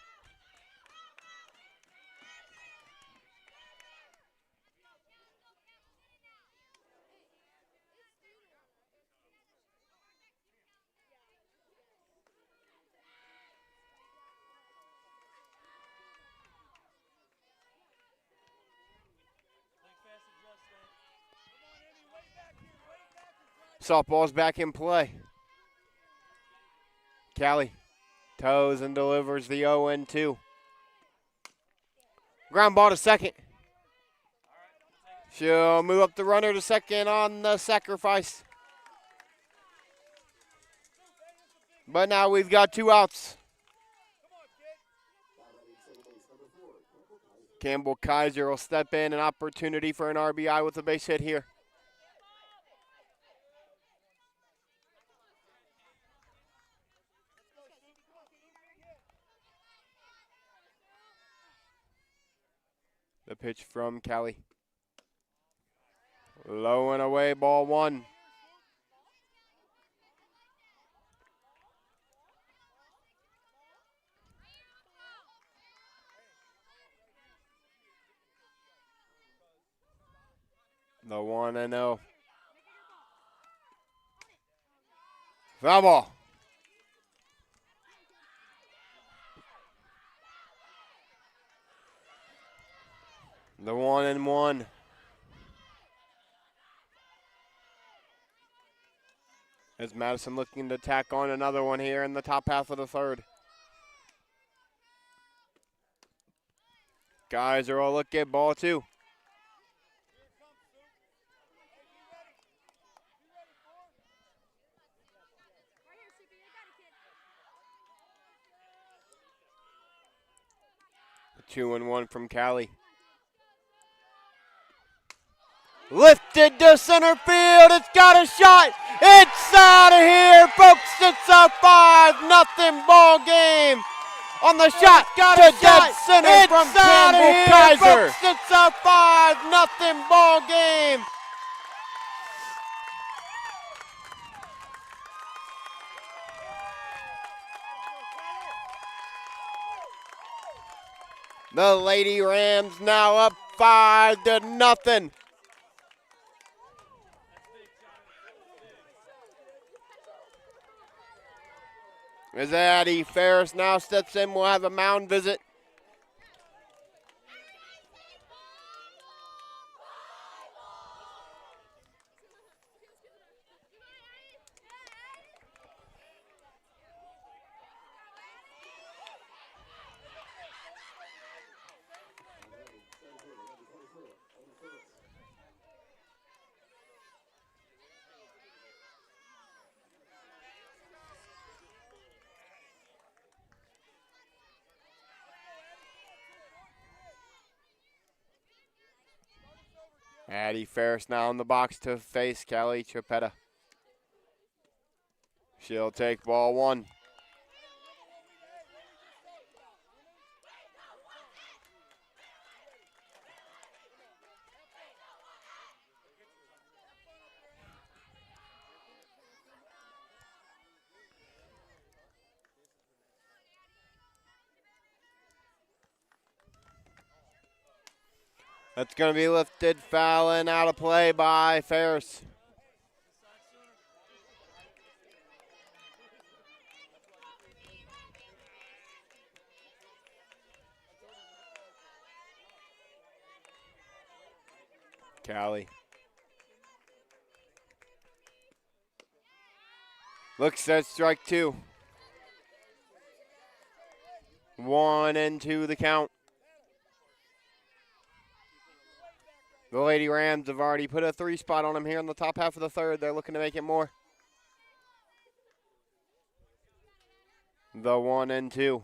Softball's back in play. Callie toes and delivers the 0-2. Ground ball to second. She'll move up the runner to second on the sacrifice. But now we've got 2 outs. Campbell Kaiser will step in, an opportunity for an RBI with a base hit here. The pitch from Callie. Low and away, ball 1. The 1-0. Foul ball. The 1-1. As Madison looking to tack on another one here in the top half of the third. Guys are all look at ball 2. The 2-1 from Callie. Lifted to center field. It's got a shot. It's out of here, folks. It's a 5-0 ball game. On the shot, got to dead center from Campbell Kaiser. Folks, it's a 5-0 ball game. The Lady Rams now up 5-0. As Addie Ferris now steps in, we'll have a mound visit. Addie Ferris now in the box to face Callie Chapetta. She'll take ball 1. That's going to be lifted, foul, and out of play by Ferris. Callie. Looks at strike 2. 1-2 the count. The Lady Rams have already put a 3 spot on them here in the top half of the third. They're looking to make it more. The 1-2.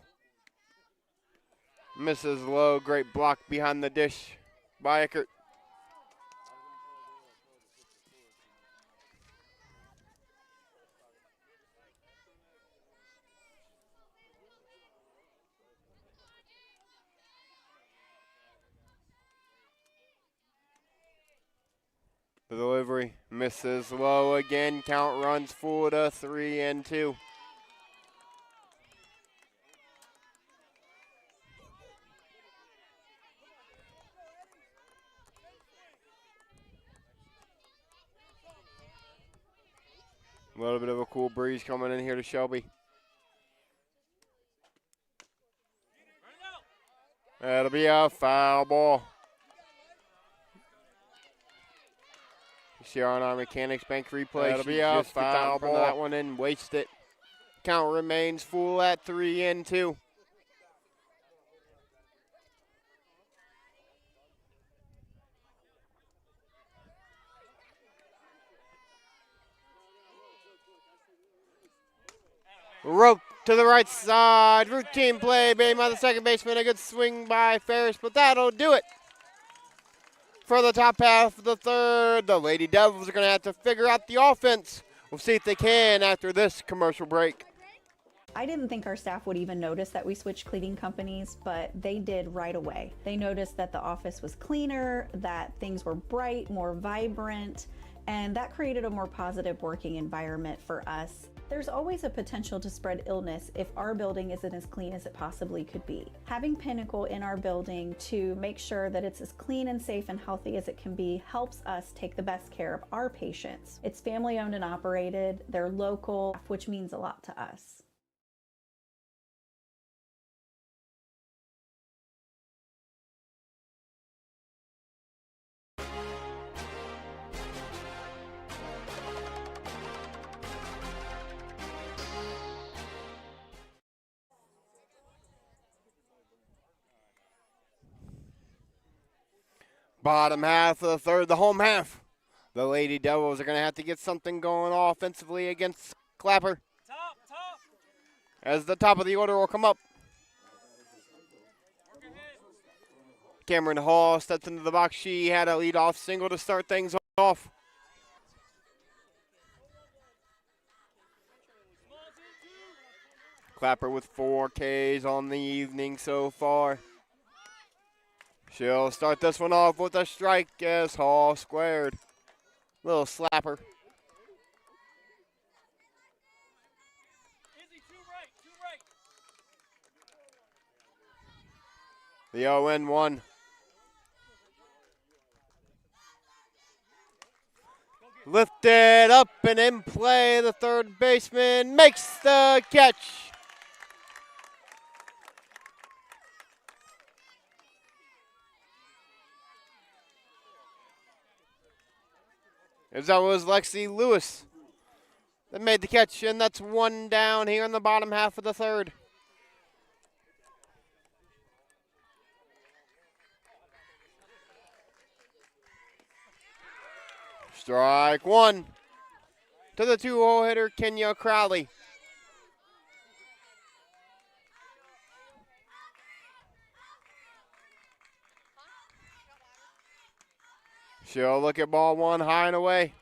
Misses low. Great block behind the dish by Eckert. The delivery misses low again. Count runs full to 3-2. A little bit of a cool breeze coming in here to Shelby. That'll be a foul ball. Here on our Mechanics Bank replay. That'll She be out. just gets out Foul from ball. that one and waste it. Count remains full at 3-2. Rope to the right side. Routine play made by the second baseman. A good swing by Ferris, but that'll do it. For the top half of the third, the Lady Devils are going to have to figure out the offense. We'll see if they can after this commercial break. I didn't think our staff would even notice that we switched cleaning companies, but they did right away. They noticed that the office was cleaner, that things were bright, more vibrant, and that created a more positive working environment for us. There's always a potential to spread illness if our building isn't as clean as it possibly could be. Having Pinnacle in our building to make sure that it's as clean and safe and healthy as it can be helps us take the best care of our patients. It's family owned and operated, they're local, which means a lot to us. Bottom half of the third, the home half. The Lady Devils are going to have to get something going offensively against Clapper. As the top of the order will come up. Cameron Hall steps into the box. She had a leadoff single to start things off. Clapper with 4 Ks on the evening so far. She'll start this one off with a strike as Hall squared. Little slapper. The 0-1. Lifted up and in play. The third baseman makes the catch. As that was Lexi Lewis that made the catch, and that's 1 down here in the bottom half of the third. Strike 1 to the 2-hole hitter, Kenya Crowley. She'll look at ball 1 high and away.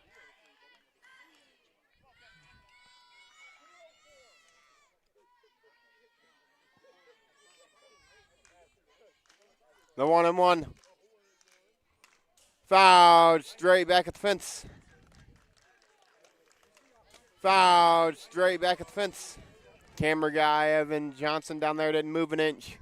The 1-1. Fouled straight back at the fence. Fouled straight back at the fence. Camera guy Evan Johnson down there didn't move an inch.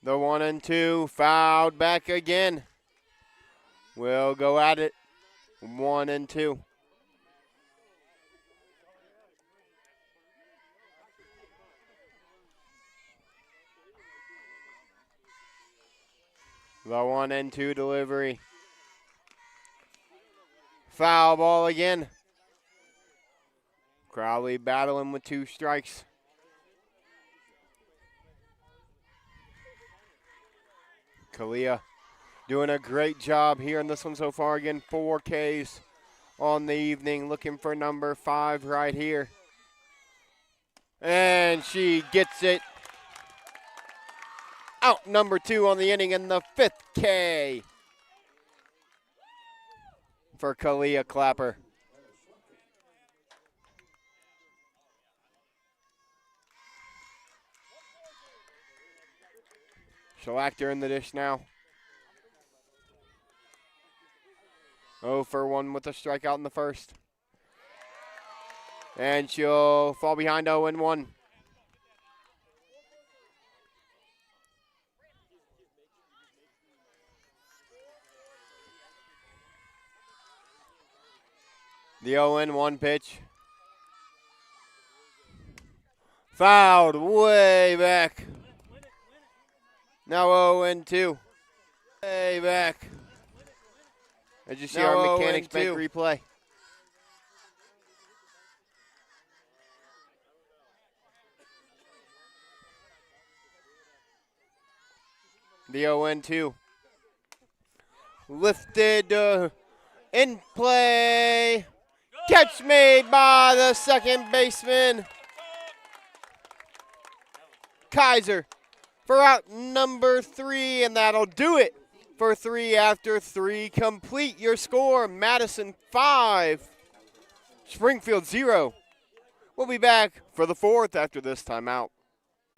The 1-2 fouled back again. We'll go at it. 1-2. The 1-2 delivery. Foul ball again. Crowley battling with 2 strikes. Caliyah doing a great job here in this one so far. Again, 4 Ks on the evening. Looking for number 5 right here. And she gets it. Out number 2 on the inning and the 5th K for Caliyah Clapper. Schlachter in the dish now. 0 for 1 with a strikeout in the first. And she'll fall behind 0-1. The 0-1 pitch. Fouled way back. Now 0-2. Way back. As you see Now our mechanics 0-2. bank replay. The 0-2. Lifted in play. Catch made by the second baseman. Kaiser for out number 3, and that'll do it for 3 after 3. Complete your score. Madison 5, Springfield 0. We'll be back for the 4th after this timeout.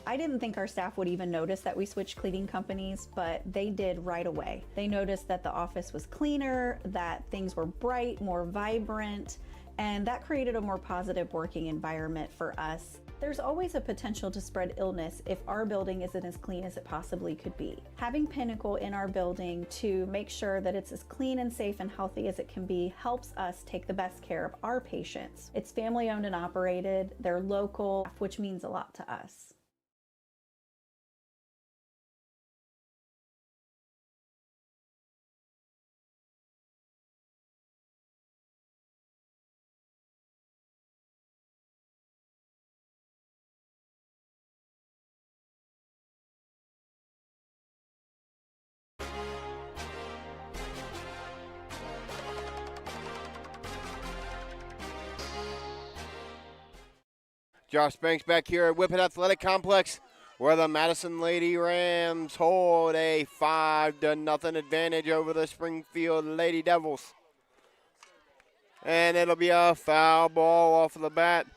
I didn't think our staff would even notice that we switched cleaning companies, but they did right away. They noticed that the office was cleaner, that things were bright, more vibrant, and that created a more positive working environment for us. There's always a potential to spread illness if our building isn't as clean as it possibly could be. Having Pinnacle in our building to make sure that it's as clean and safe and healthy as it can be helps us take the best care of our patients. It's family owned and operated, they're local, which means a lot to us. Josh Banks back here at Whippet Athletic Complex, where the Madison Lady Rams hold a 5-0 advantage over the Springfield Lady Devils. And it'll be a foul ball off of the bat.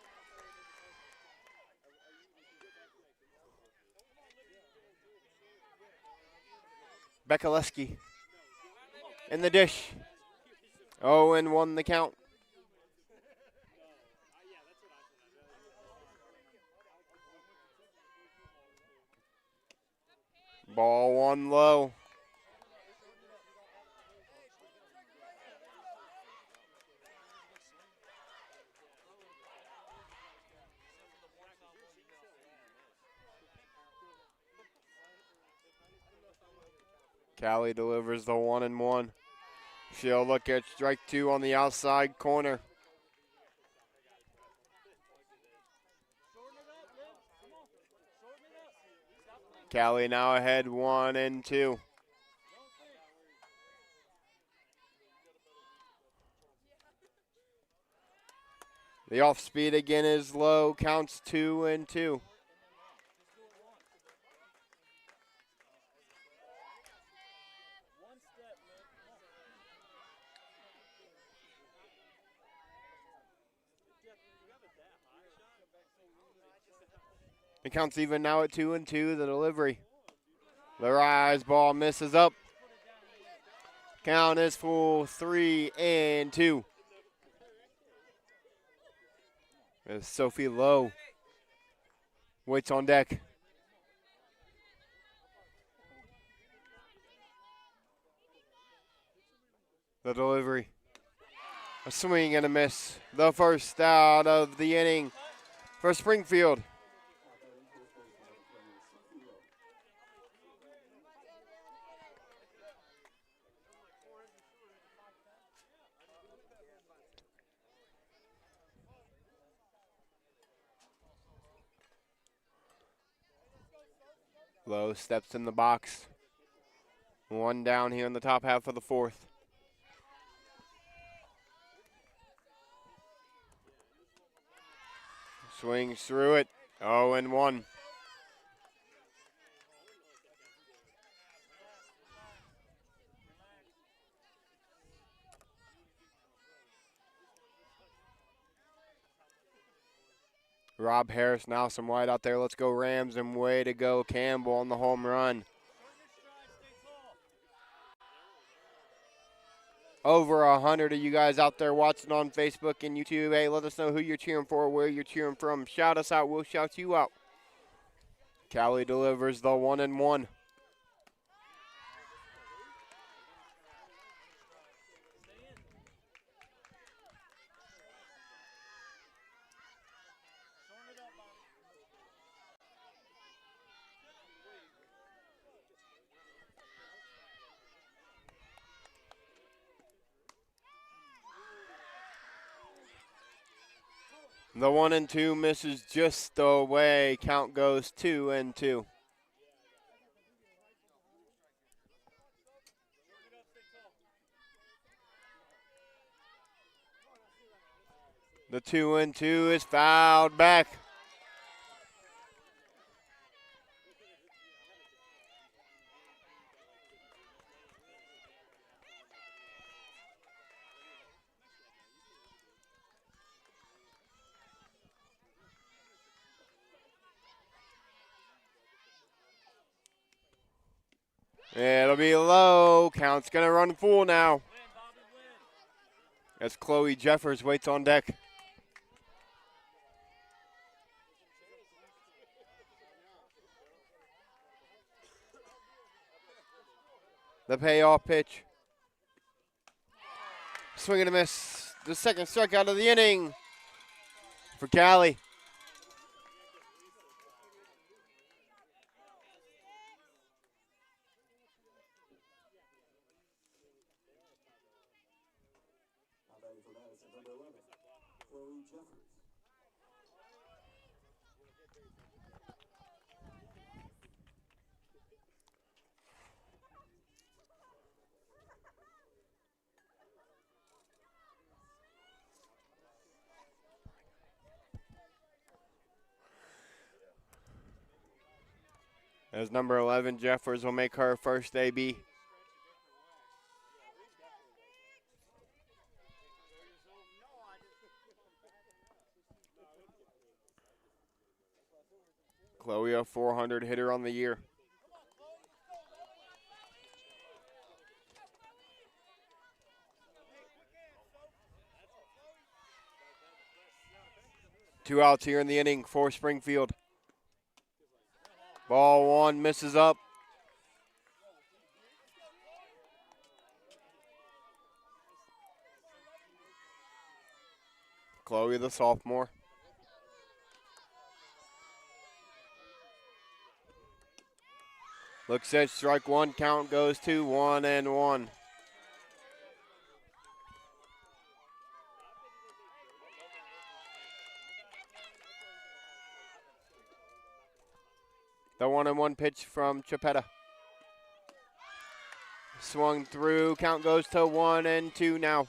Bekaleski in the dish. 0-1 the count. Ball one low. Callie delivers the 1-1. She'll look at strike 2 on the outside corner. Callie now ahead 1-2. The off speed again is low, counts 2-2. It counts even now at 2-2, the delivery. The rise ball misses up. Count is full 3-2. As Sophie Lowe waits on deck. The delivery. A swing and a miss. The first out of the inning for Springfield. Lowe steps in the box. One down here in the top half of the 4th. Swings through it. 0-1. Rob Harris now some wide out there. Let's go Rams, and way to go Campbell on the home run. Over 100 of you guys out there watching on Facebook and YouTube. Hey, let us know who you're cheering for, where you're cheering from. Shout us out. We'll shout you out. Callie delivers the 1-1. The 1-2 misses just away. Count goes 2-2. The 2-2 is fouled back. It'll be low. Count's going to run full now. As Chloe Jeffers waits on deck. The payoff pitch. Swing and a miss. The second strikeout of the inning for Callie. Now batting for Madison, number 11, Chloe Jeffers. As number 11, Jeffers will make her first AB. Chloe, a 400 hitter on the year. Two outs here in the inning for Springfield. Ball one misses up. Chloe, the sophomore. Looks at strike one, count goes to 1-1. The 1-1 pitch from Chapetta. Swung through, count goes to 1-2 now.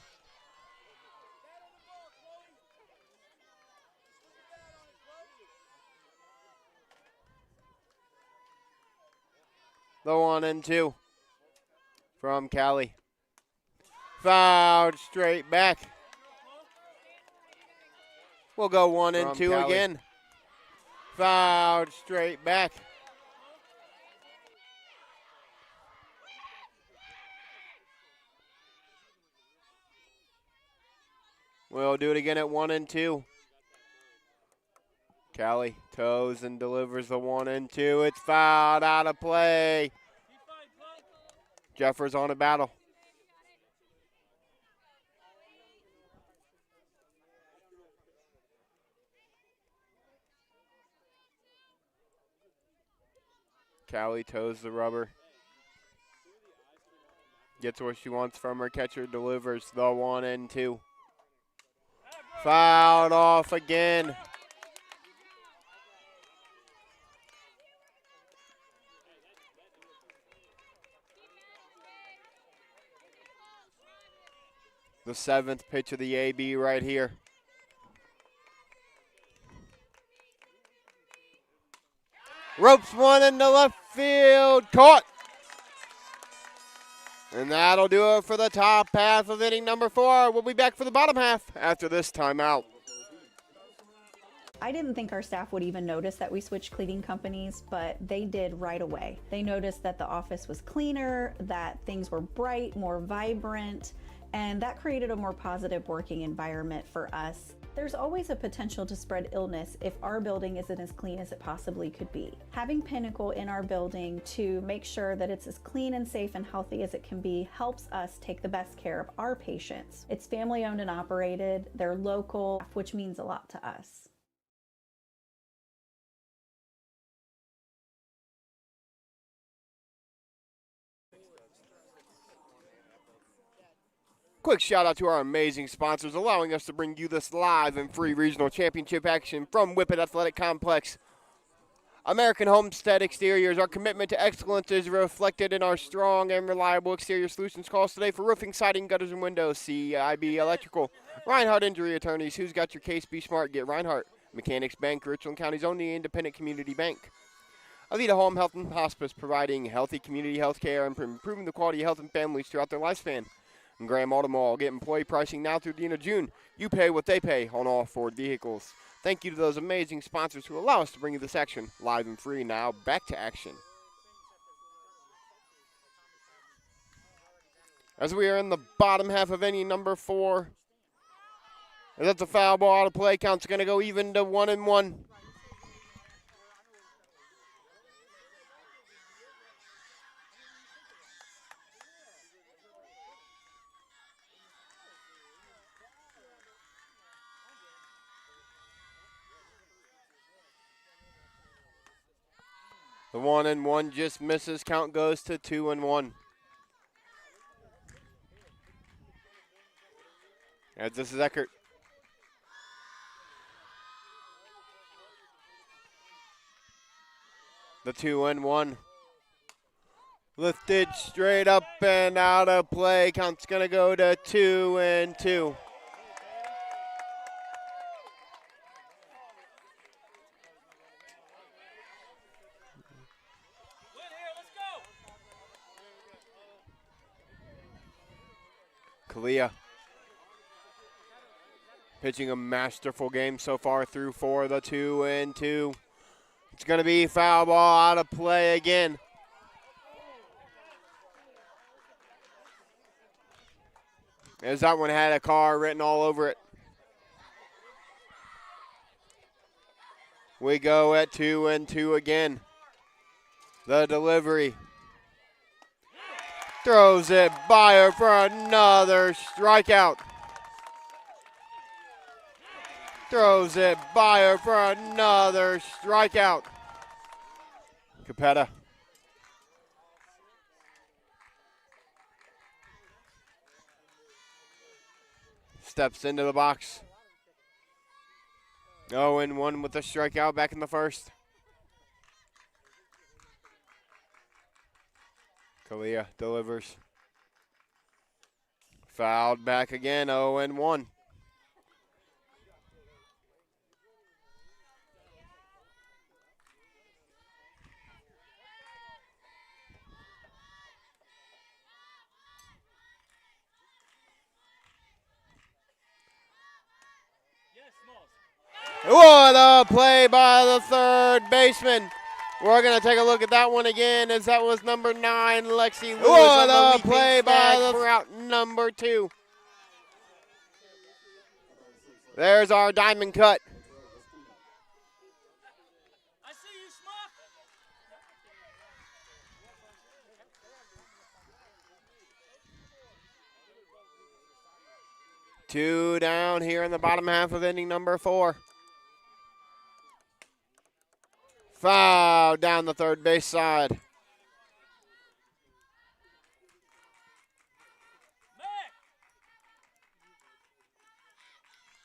The 1-2 from Callie. Fouled straight back. We'll go 1-2 again. Fouled straight back. We'll do it again at 1-2. Callie toes and delivers the 1-2. It's fouled out of play. Jeffers on a battle. Callie toes the rubber. Gets what she wants from her catcher, delivers the 1-2. Fouled off again. The seventh pitch of the AB right here. Ropes one into left field, caught. And that'll do it for the top half of inning number 4. We'll be back for the bottom half after this timeout. I didn't think our staff would even notice that we switched cleaning companies, but they did right away. They noticed that the office was cleaner, that things were bright, more vibrant, and that created a more positive working environment for us. There's always a potential to spread illness if our building isn't as clean as it possibly could be. Having Pinnacle in our building to make sure that it's as clean and safe and healthy as it can be helps us take the best care of our patients. It's family owned and operated, they're local, which means a lot to us. Quick shout out to our amazing sponsors allowing us to bring you this live and free regional championship action from Whippet Athletic Complex. American Homestead Exteriors. Our commitment to excellence is reflected in our strong and reliable exterior solutions. Calls today for roofing, siding, gutters, and windows. CIB Electrical. Rinehardt Injury Attorneys. Who's got your case? Be smart. Get Rinehardt. Mechanics Bank, Richland County's only independent community bank. Avita Home Health and Hospice, providing healthy community health care and improving the quality of health in families throughout their lifespan. And Graham Auto Mall. Get employee pricing now through the end of June. You pay what they pay on all Ford vehicles. Thank you to those amazing sponsors who allow us to bring you this action live and free. Now back to action. As we are in the bottom half of inning number 4. That's a foul ball out of play. Count's going to go even to 1-1. The 1-1 just misses. Count goes to 2-1. As this is Eckert. The 2-1. Lifted straight up and out of play. Count's going to go to 2-2. Caliyah pitching a masterful game so far through 4. The 2-2. It's going to be foul ball out of play again. As that one had a car written all over it. We go at 2-2 again. The delivery. Throws it by her for another strikeout. Throws it by her for another strikeout. Capetta. Steps into the box. 0-1 with a strikeout back in the first. Caliyah delivers. Fouled back again, 0-1. What a play by the third baseman. We're going to take a look at that one again, as that was number 9, Lexi Lewis. What a play by the route number 2. There's our diamond cut. I see you, Smock. 2 down here in the bottom half of inning number 4. Foul down the third base side. Mac.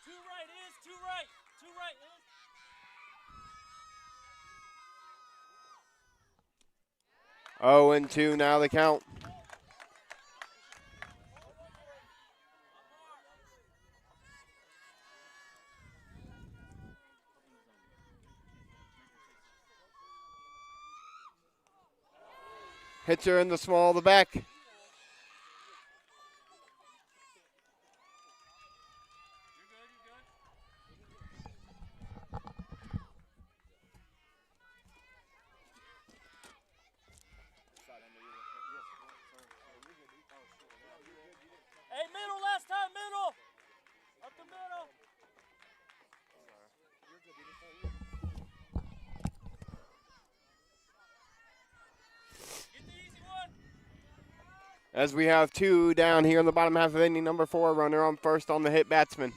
2 right is, 2 right. 2 right is. 0-2 now the count. Hits her in the small of the back. Hey, middle last time, middle. Up the middle. Get the easy one. As we have 2 down here in the bottom half of inning number 4, runner on first on the hit batsman.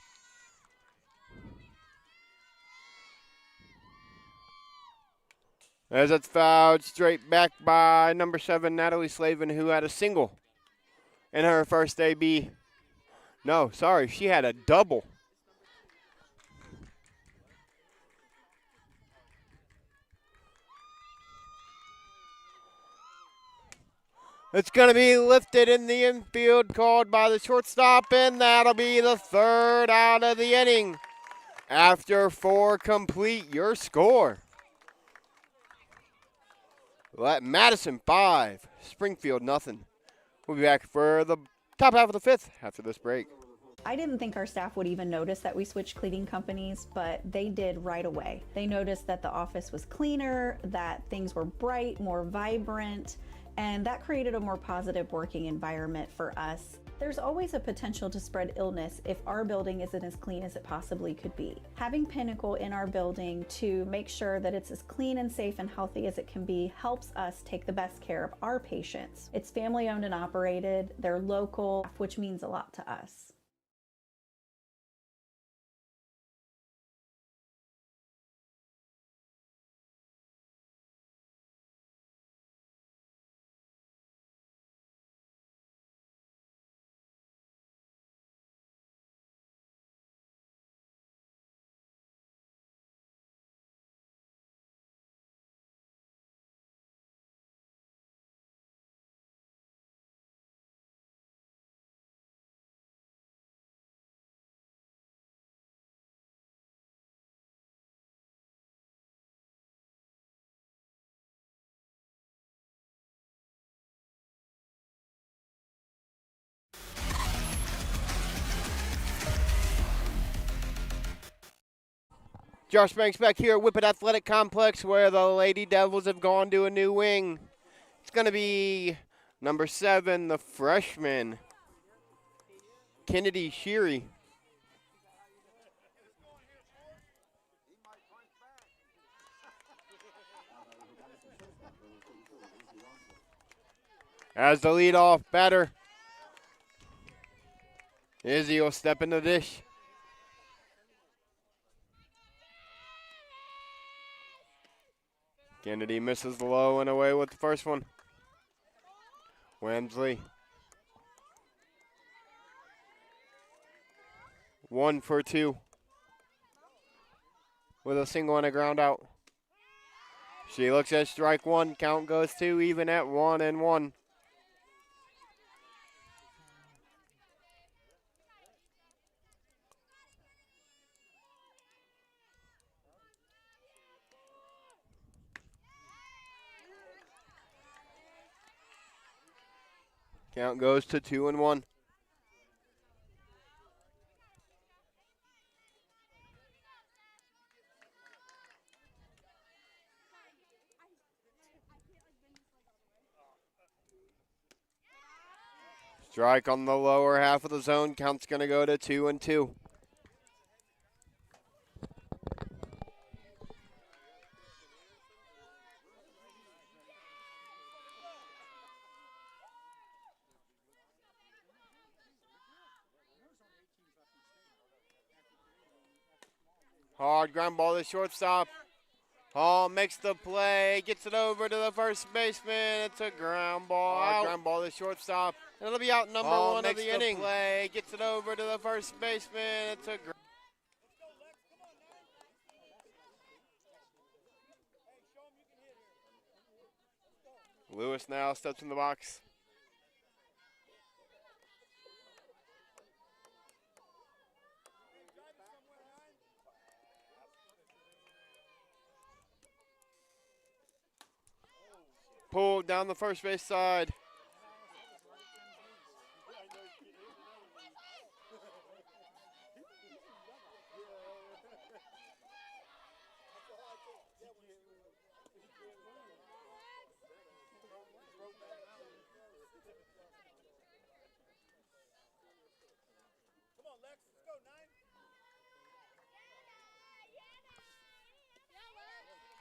As it's fouled straight back by number 7, Natalie Slavin, who had a single in her first AB. No, sorry, she had a double. It's going to be lifted in the infield, called by the shortstop, and that'll be the third out of the inning. After 4 complete, your score. Madison 5, Springfield nothing. We'll be back for the top half of the 5th after this break. I didn't think our staff would even notice that we switched cleaning companies, but they did right away. They noticed that the office was cleaner, that things were bright, more vibrant, and that created a more positive working environment for us. There's always a potential to spread illness if our building isn't as clean as it possibly could be. Having Pinnacle in our building to make sure that it's as clean and safe and healthy as it can be helps us take the best care of our patients. It's family owned and operated, they're local, which means a lot to us. Josh Banks back here at Whippet Athletic Complex, where the Lady Devils have gone to a new wing. It's going to be number 7, the freshman, Kennedy Sheary. As the leadoff batter, Izzy will step in the dish. Kennedy misses low and away with the first one. Wemsley. 1 for 2. With a single and a ground out. She looks at strike 1. Count goes 2, even at 1-1. Count goes to 2-1. Strike on the lower half of the zone. Count's going to go to 2-2. Hard ground ball to shortstop. Hall makes the play, gets it over to the first baseman. It's a ground ball. Hard ground ball to shortstop. And it'll be out number 1 of the inning. Play, gets it over to the first baseman. It's a Lewis now steps in the box. Pulled down the first base side.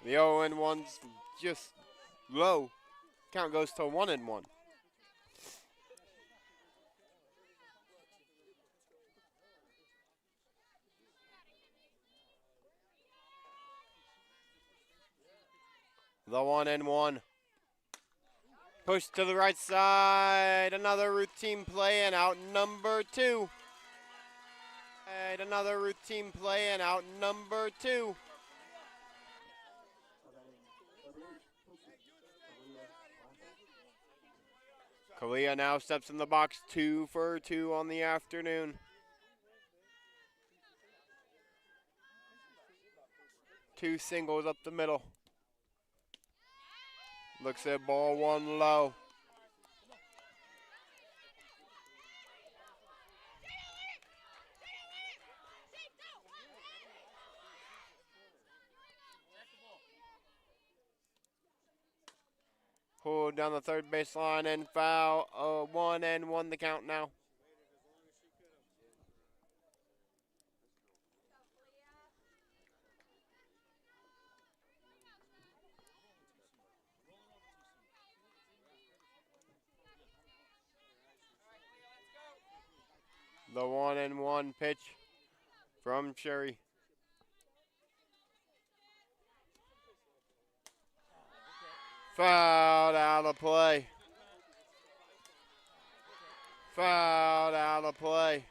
The 0-1's just low. Count goes to 1-1. The 1-1. Push to the right side. Another routine play and out number 2. And another routine play and out number 2. Caliyah now steps in the box, 2 for 2 on the afternoon. 2 singles up the middle. Looks at ball 1 low. Pulled down the third baseline and foul. 1-1 the count now. The 1-1 pitch from Sherry. Fouled out of play. Fouled out of play.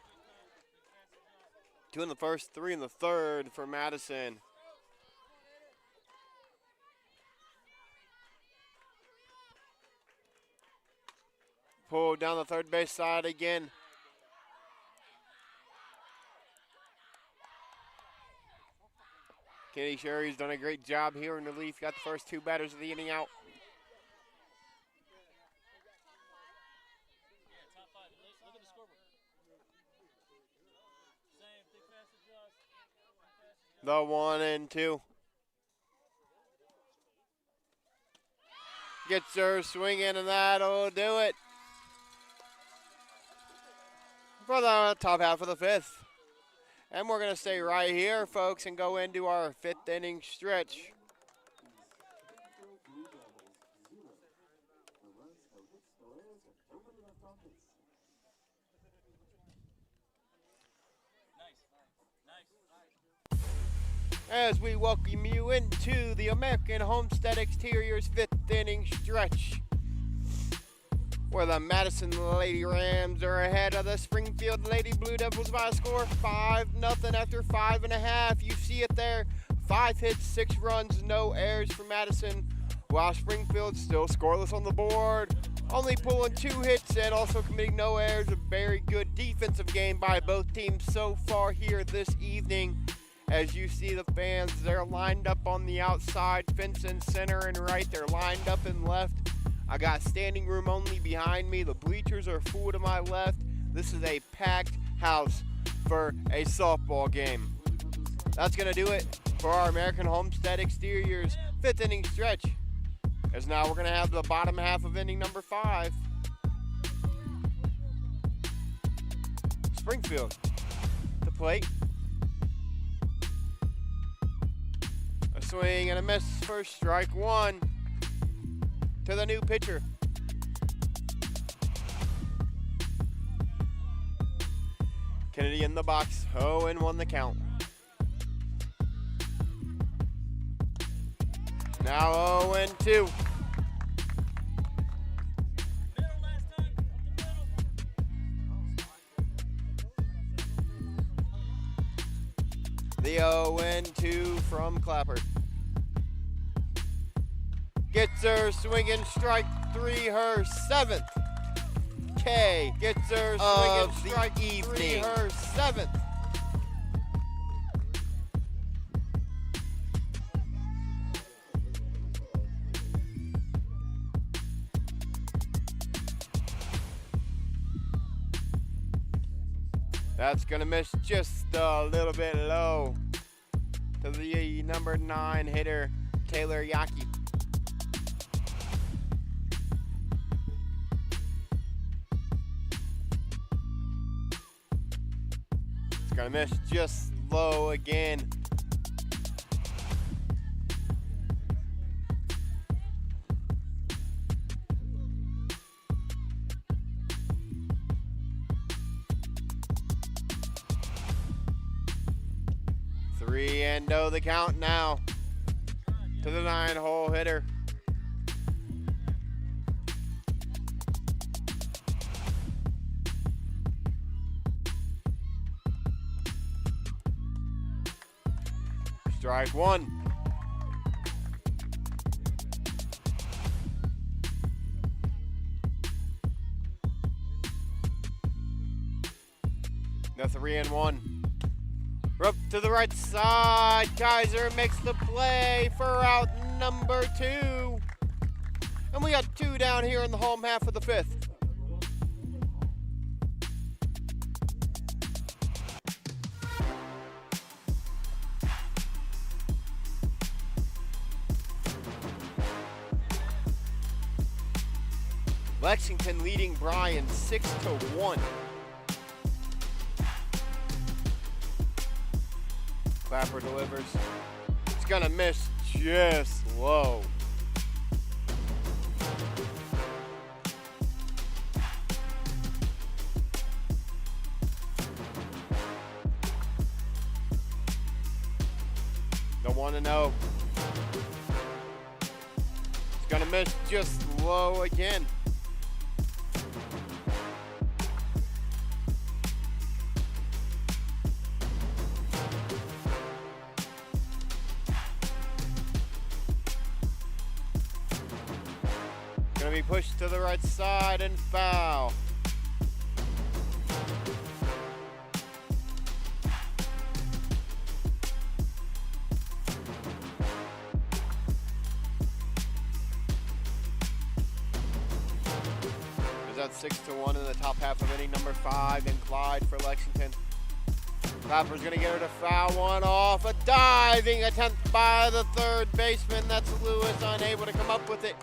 2 in the first, 3 in the third for Madison. Pulled down the third base side again. Kenny Sherry's done a great job here in relief. Got the first 2 batters of the inning out. The 1-2. Gets her swinging, and that'll do it for the top half of the 5th. And we're going to stay right here, folks, and go into our 5th inning stretch. As we welcome you into the American Homestead Exteriors 5th inning stretch, where the Madison Lady Rams are ahead of the Springfield Lady Blue Devils by a score of 5-0 after 5.5. You see it there. 5 hits, 6 runs, no errors for Madison, while Springfield still scoreless on the board, only pulling 2 hits and also committing no errors. A very good defensive game by both teams so far here this evening. As you see the fans, they're lined up on the outside, fence in center and right. They're lined up in left. I got standing room only behind me. The bleachers are full to my left. This is a packed house for a softball game. That's going to do it for our American Homestead Exteriors 5th inning stretch. As now we're going to have the bottom half of inning number 5. Springfield, the plate. A swing and a miss for strike 1 to the new pitcher. Kennedy in the box, 0-1 the count. Now 0-2. The 0-2 from Clapper. Gets her swinging strike 3, her 7th. K gets her swinging strike 3, her 7th. That's gonna miss just a little bit low to the number 9 hitter, Taylor Yaki. It's gonna miss just low again. And the count now to the 9-hole hitter. Strike one. The 3-1. Up to the right side. Kaiser makes the play for out number 2. And we got 2 down here in the home half of the 5th. Lexington leading Bryan 6-1. Clapper delivers. It's gonna miss just low. The 1-0. It's gonna miss just low again. Gonna be pushed to the right side and foul. Is that 6-1 in the top half of inning number 5 in Clyde for Lexington. Clapper's gonna get her to foul one off. A diving attempt by the third baseman. That's Lewis, unable to come up with it.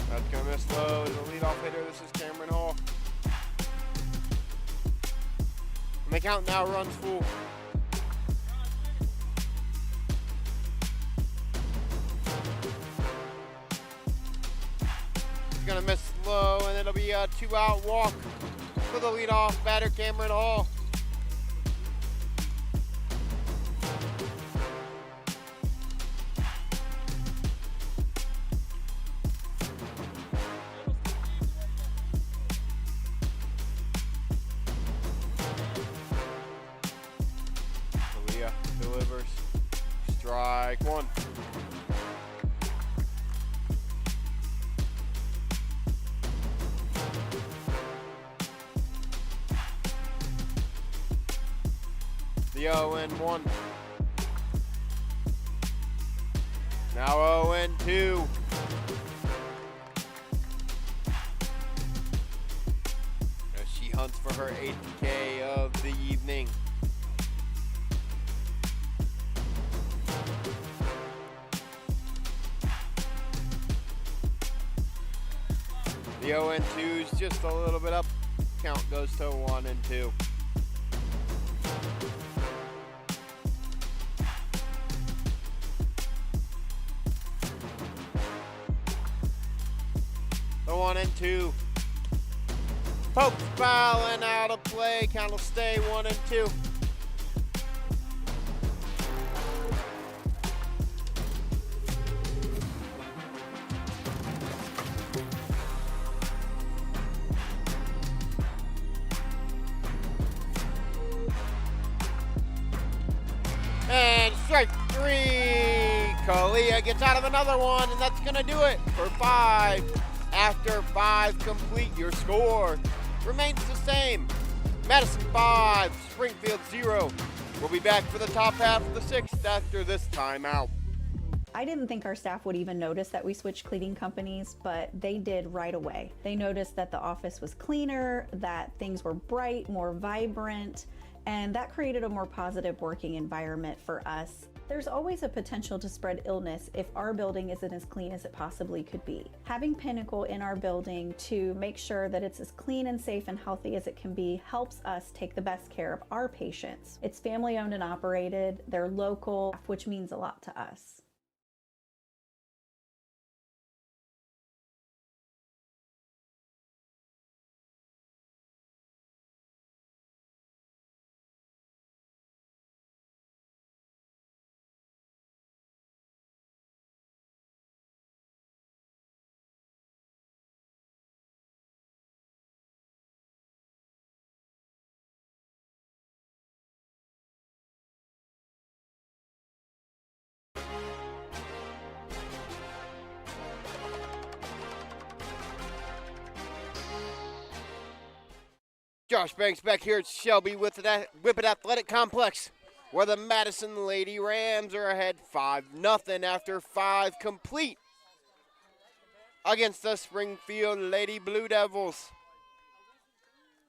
That's gonna miss low as a leadoff hitter. This is Cameron Hall. And the count now runs full. He's gonna miss low, and it'll be a 2-out walk for the leadoff batter, Cameron Hall. Caliyah delivers. Strike one. The 0-1. Now 0-2. As she hunts for her 8th K of the evening. The 0-2 is just a little bit up. Count goes to 1-2. The 1-2. Poked foul and out of play. Count will stay 1-2. And strike 3. Caliyah gets out of another one, and that's gonna do it for 5. After 5 complete, your score remains the same. Madison 5, Springfield 0. We'll be back for the top half of the 6th after this timeout. I didn't think our staff would even notice that we switched cleaning companies, but they did right away. They noticed that the office was cleaner, that things were bright, more vibrant, and that created a more positive working environment for us. There's always a potential to spread illness if our building isn't as clean as it possibly could be. Having Pinnacle in our building to make sure that it's as clean and safe and healthy as it can be helps us take the best care of our patients. It's family owned and operated, they're local, which means a lot to us. Josh Banks back here at Shelby with the Whippet Athletic Complex, where the Madison Lady Rams are ahead 5-0 after 5 complete against the Springfield Lady Blue Devils.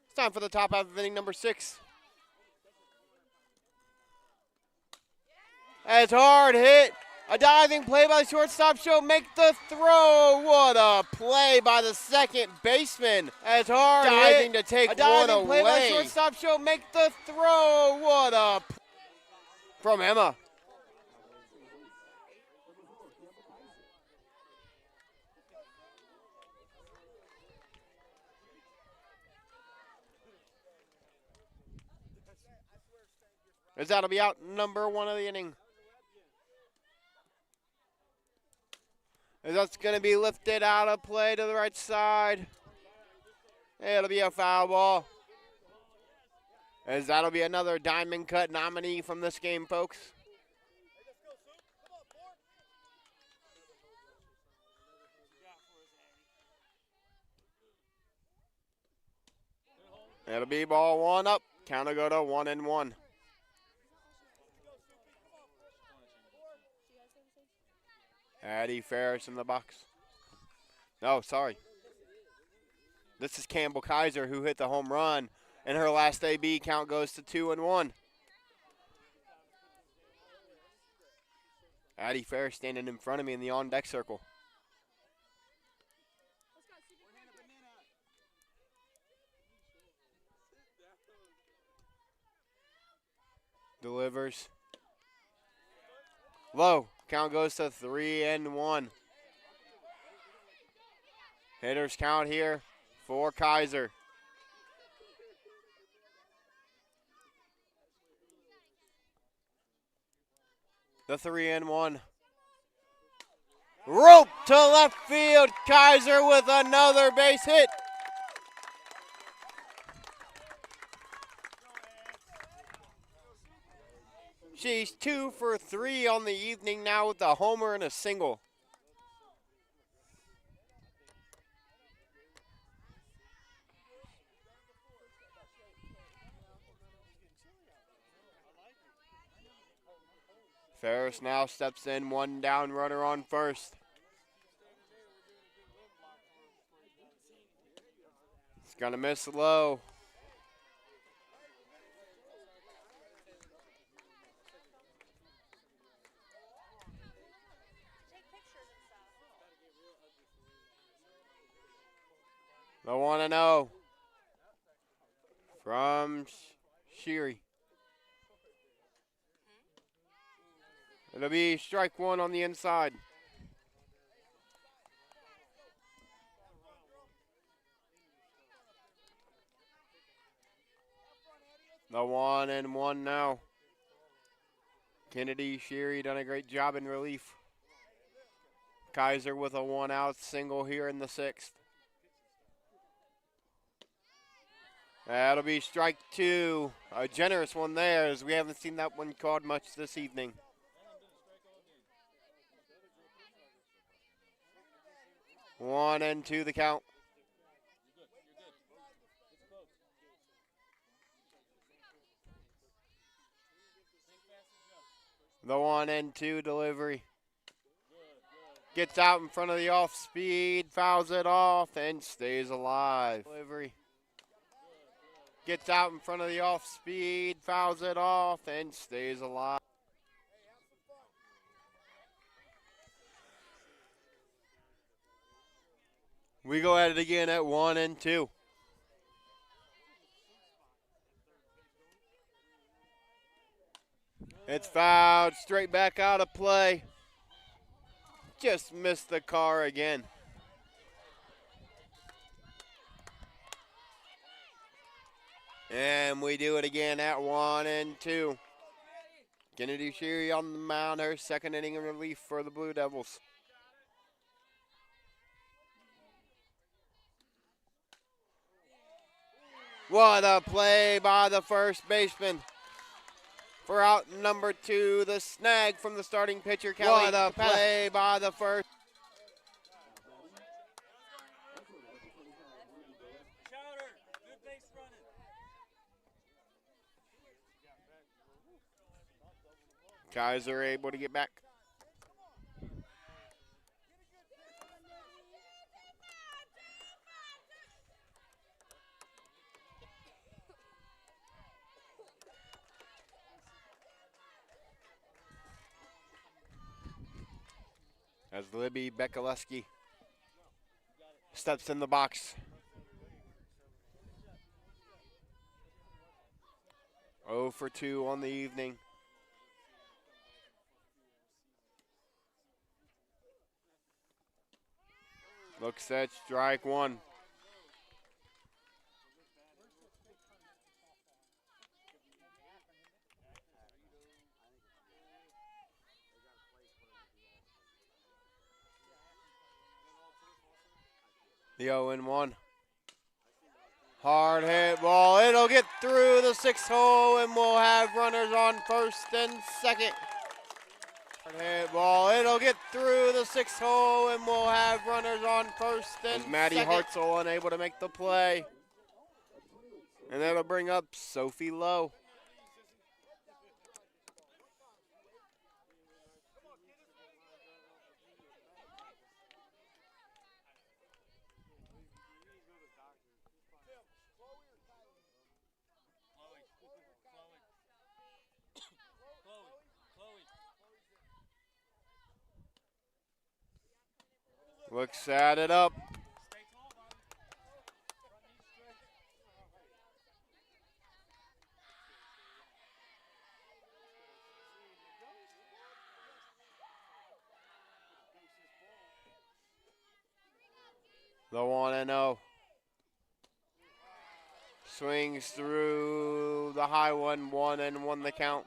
It's time for the top half of inning number 6. As hard hit, a diving play by the shortstop. She'll make the throw. What a play by the second baseman. As hard diving hit, to take a diving one play away. By the shortstop. She'll make the throw. What a from Emma. As that'll be out number 1 of the inning. As that's going to be lifted out of play to the right side. It'll be a foul ball. As that'll be another diamond cut nominee from this game, folks. It'll be ball 1 up. Count will go to 1-1. Addie Ferris in the box. No, sorry. This is Campbell Kaiser who hit the home run. In her last AB, count goes to 2-1. Addie Ferris standing in front of me in the on-deck circle. Delivers. Low. Count goes to 3-1. Hitters count here for Kaiser. The 3-1. Rope to left field. Kaiser with another base hit. She's 2 for 3 on the evening now with a homer and a single. Ferris now steps in, 1 down, runner on first. It's gonna miss low. The 1-0 from Sherry. It'll be strike 1 on the inside. The 1-1 now. Kennedy Sherry done a great job in relief. Kaiser with a 1-out single here in the 6th. That'll be strike 2. A generous one there, as we haven't seen that one called much this evening. One and 2 the count. The 1-2 delivery. Gets out in front of the off speed, fouls it off, and stays alive. Delivery. Gets out in front of the off speed, fouls it off, and stays alive. We go at it again at 1-2. It's fouled, straight back out of play. Just missed the car again. And we do it again at 1-2. Kennedy Sherry on the mound, her second inning of relief for the Blue Devils. What a play by the first baseman. For out number 2, the snag from the starting pitcher, Caliyah. What a play by the first. Guys are able to get back. As Libby Bekaleski steps in the box. 0 for 2 on the evening. Looks at strike one. The 0-1. Hard hit ball. It'll get through the 6 hole, and we'll have runners on first and second. Hard hit ball. It'll get through the 6 hole, and we'll have runners on first and Maddie second. Hartzell unable to make the play. And that'll bring up Sophie Lowe. Looks at it up. The 1-0. Swings through the high one, 1-1 the count.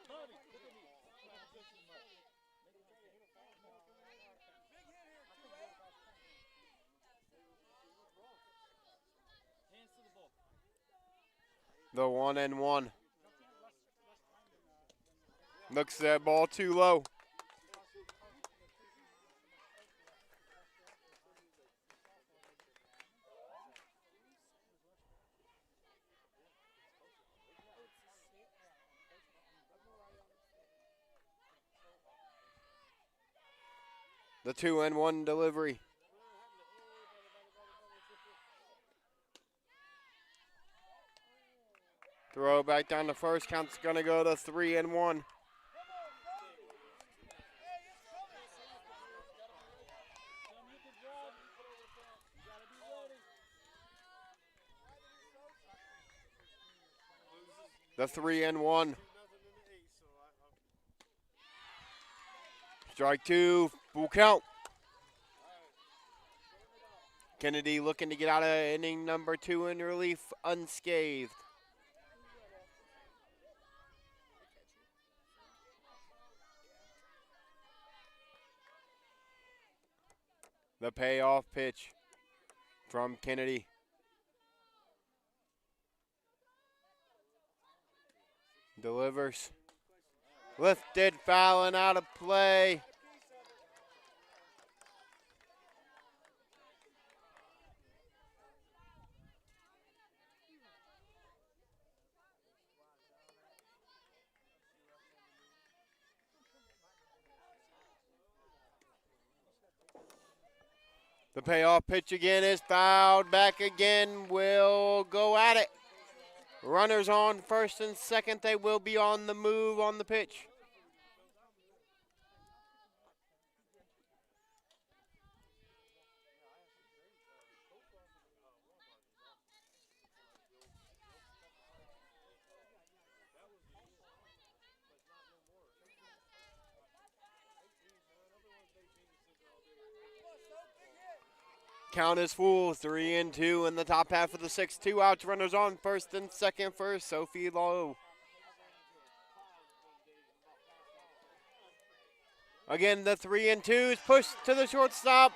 The 1-1. Looks that ball too low. The 2-1 delivery. Throw back down to first. Count's going to go to 3-1. The 3-1. Strike two, full count. Kennedy looking to get out of inning number 2 in relief unscathed. The payoff pitch from Kennedy. Delivers. Lifted, fouling out of play. The payoff pitch again is fouled back again. We'll go at it. Runners on first and second. They will be on the move on the pitch. Count is full, 3-2 in the top half of the 6th. 2 outs, runners on first and second for Sophie Lowe. Again, the 3-2 is pushed to the shortstop.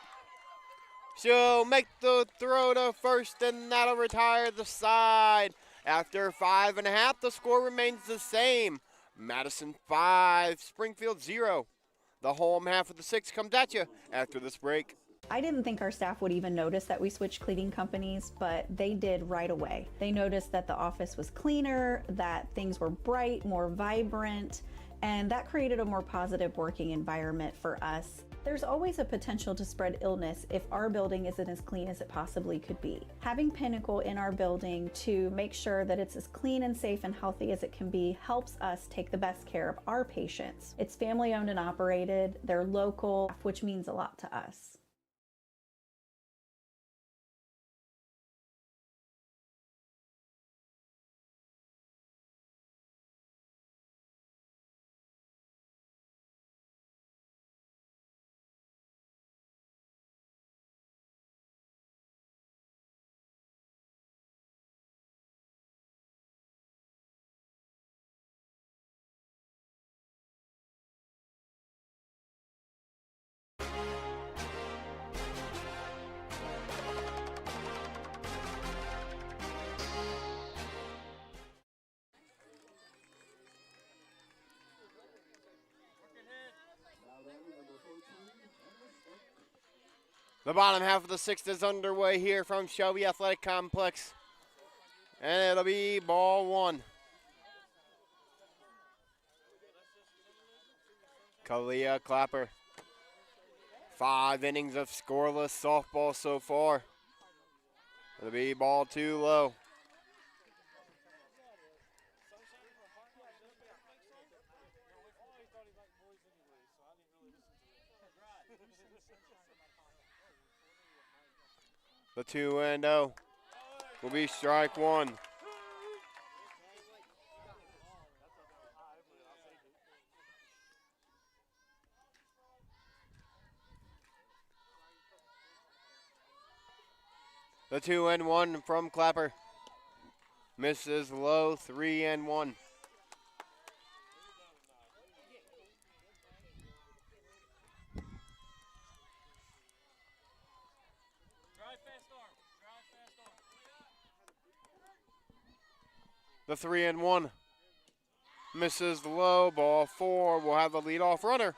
She'll make the throw to first, and that'll retire the side. After 5.5, the score remains the same. Madison 5, Springfield 0. The home half of the 6th comes at you after this break. I didn't think our staff would even notice that we switched cleaning companies, but they did right away. They noticed that the office was cleaner, that things were bright, more vibrant, and that created a more positive working environment for us. There's always a potential to spread illness if our building isn't as clean as it possibly could be. Having Pinnacle in our building to make sure that it's as clean and safe and healthy as it can be helps us take the best care of our patients. It's family owned and operated, they're local, which means a lot to us. The bottom half of the sixth is underway here from Shelby Athletic Complex. And it'll be ball one. Caliyah Clapper. 5 innings of scoreless softball so far. It'll be ball 2 low. The 2-0 will be strike 1. The 2-1 from Clapper. Misses low, 3-1. The 3-1 misses low, ball 4. We'll have the leadoff runner.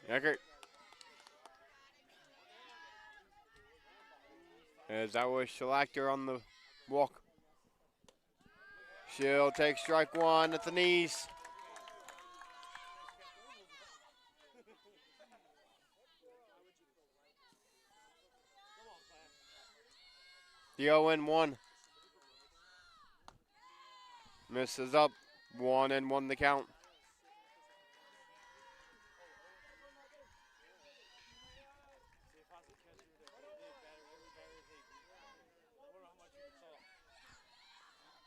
Eckert. As that was Schlachter on the walk. She'll take strike 1 at the knees. The 0-1. Misses up. 1-1 the count.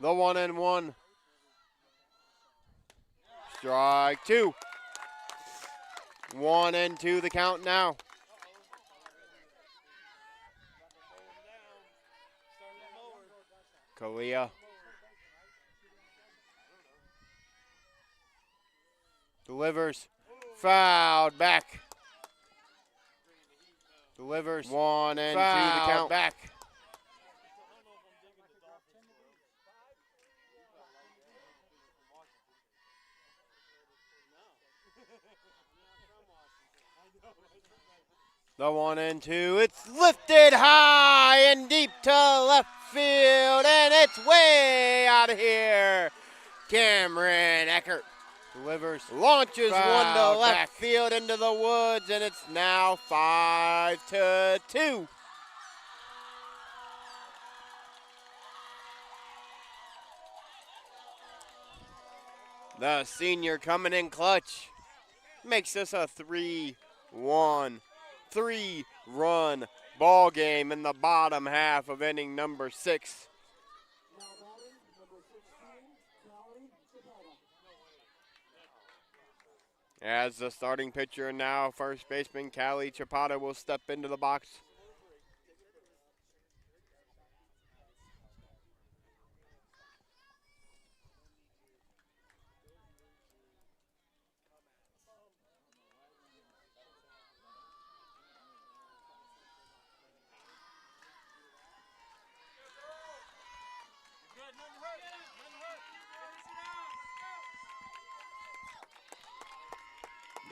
The 1-1. Strike 2. 1-2 the count now. Caliyah. Delivers. Fouled back. Delivers. 1-2 the count back. The 1-2. It's lifted high and deep to left field, and it's way out of here. Cameron Eckert delivers, launches one to left field into the woods, and it's now 5-2. The senior coming in clutch makes this a 3-1. 3-run ball game in the bottom half of inning number 6. As the starting pitcher now, first baseman Callie Chapata will step into the box.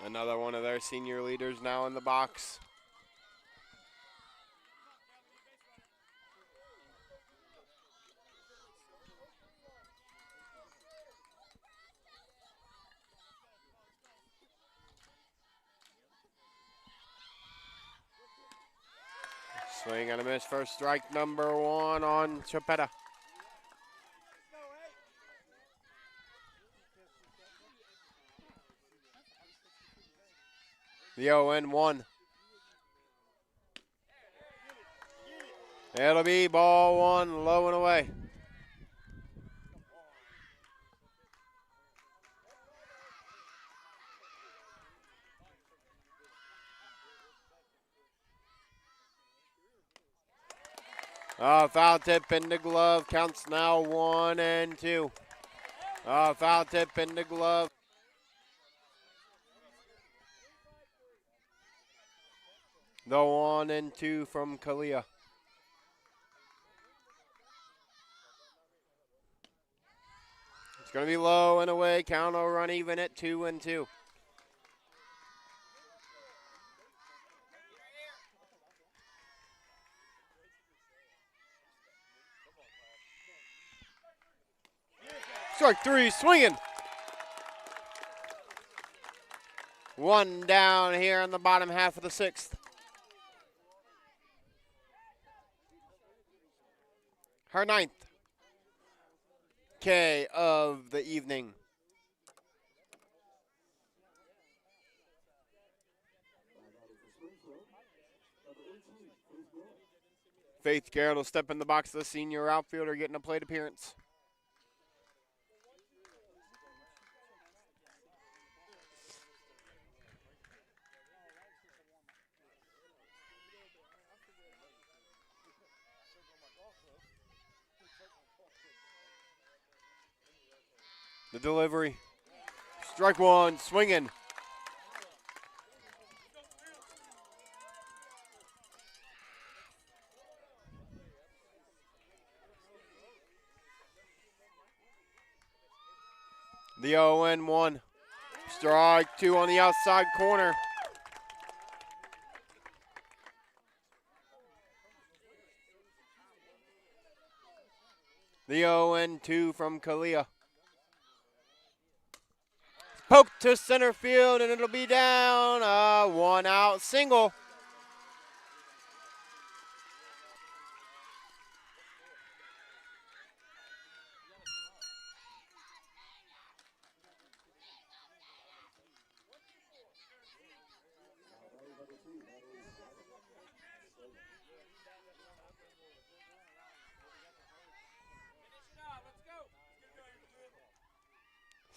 Another one of their senior leaders now in the box. Swing and a miss for strike number 1 on Chapetta. The 0-1. It'll be ball 1, low and away. Foul tip in the glove. Counts now 1-2. Foul tip in the glove. The 1-2 from Caliyah. It's going to be low and away. Count will run even at 2-2. Strike 3, swinging. 1 down here in the bottom half of the 6th. Her 9th K of the evening. Faith Garrett will step in the box of the senior outfielder, getting a plate appearance. The delivery. Strike 1, swinging. The 0-1. Strike 2 on the outside corner. The 0-2 from Caliyah. Poked to center field, and it'll be down. 1 out single.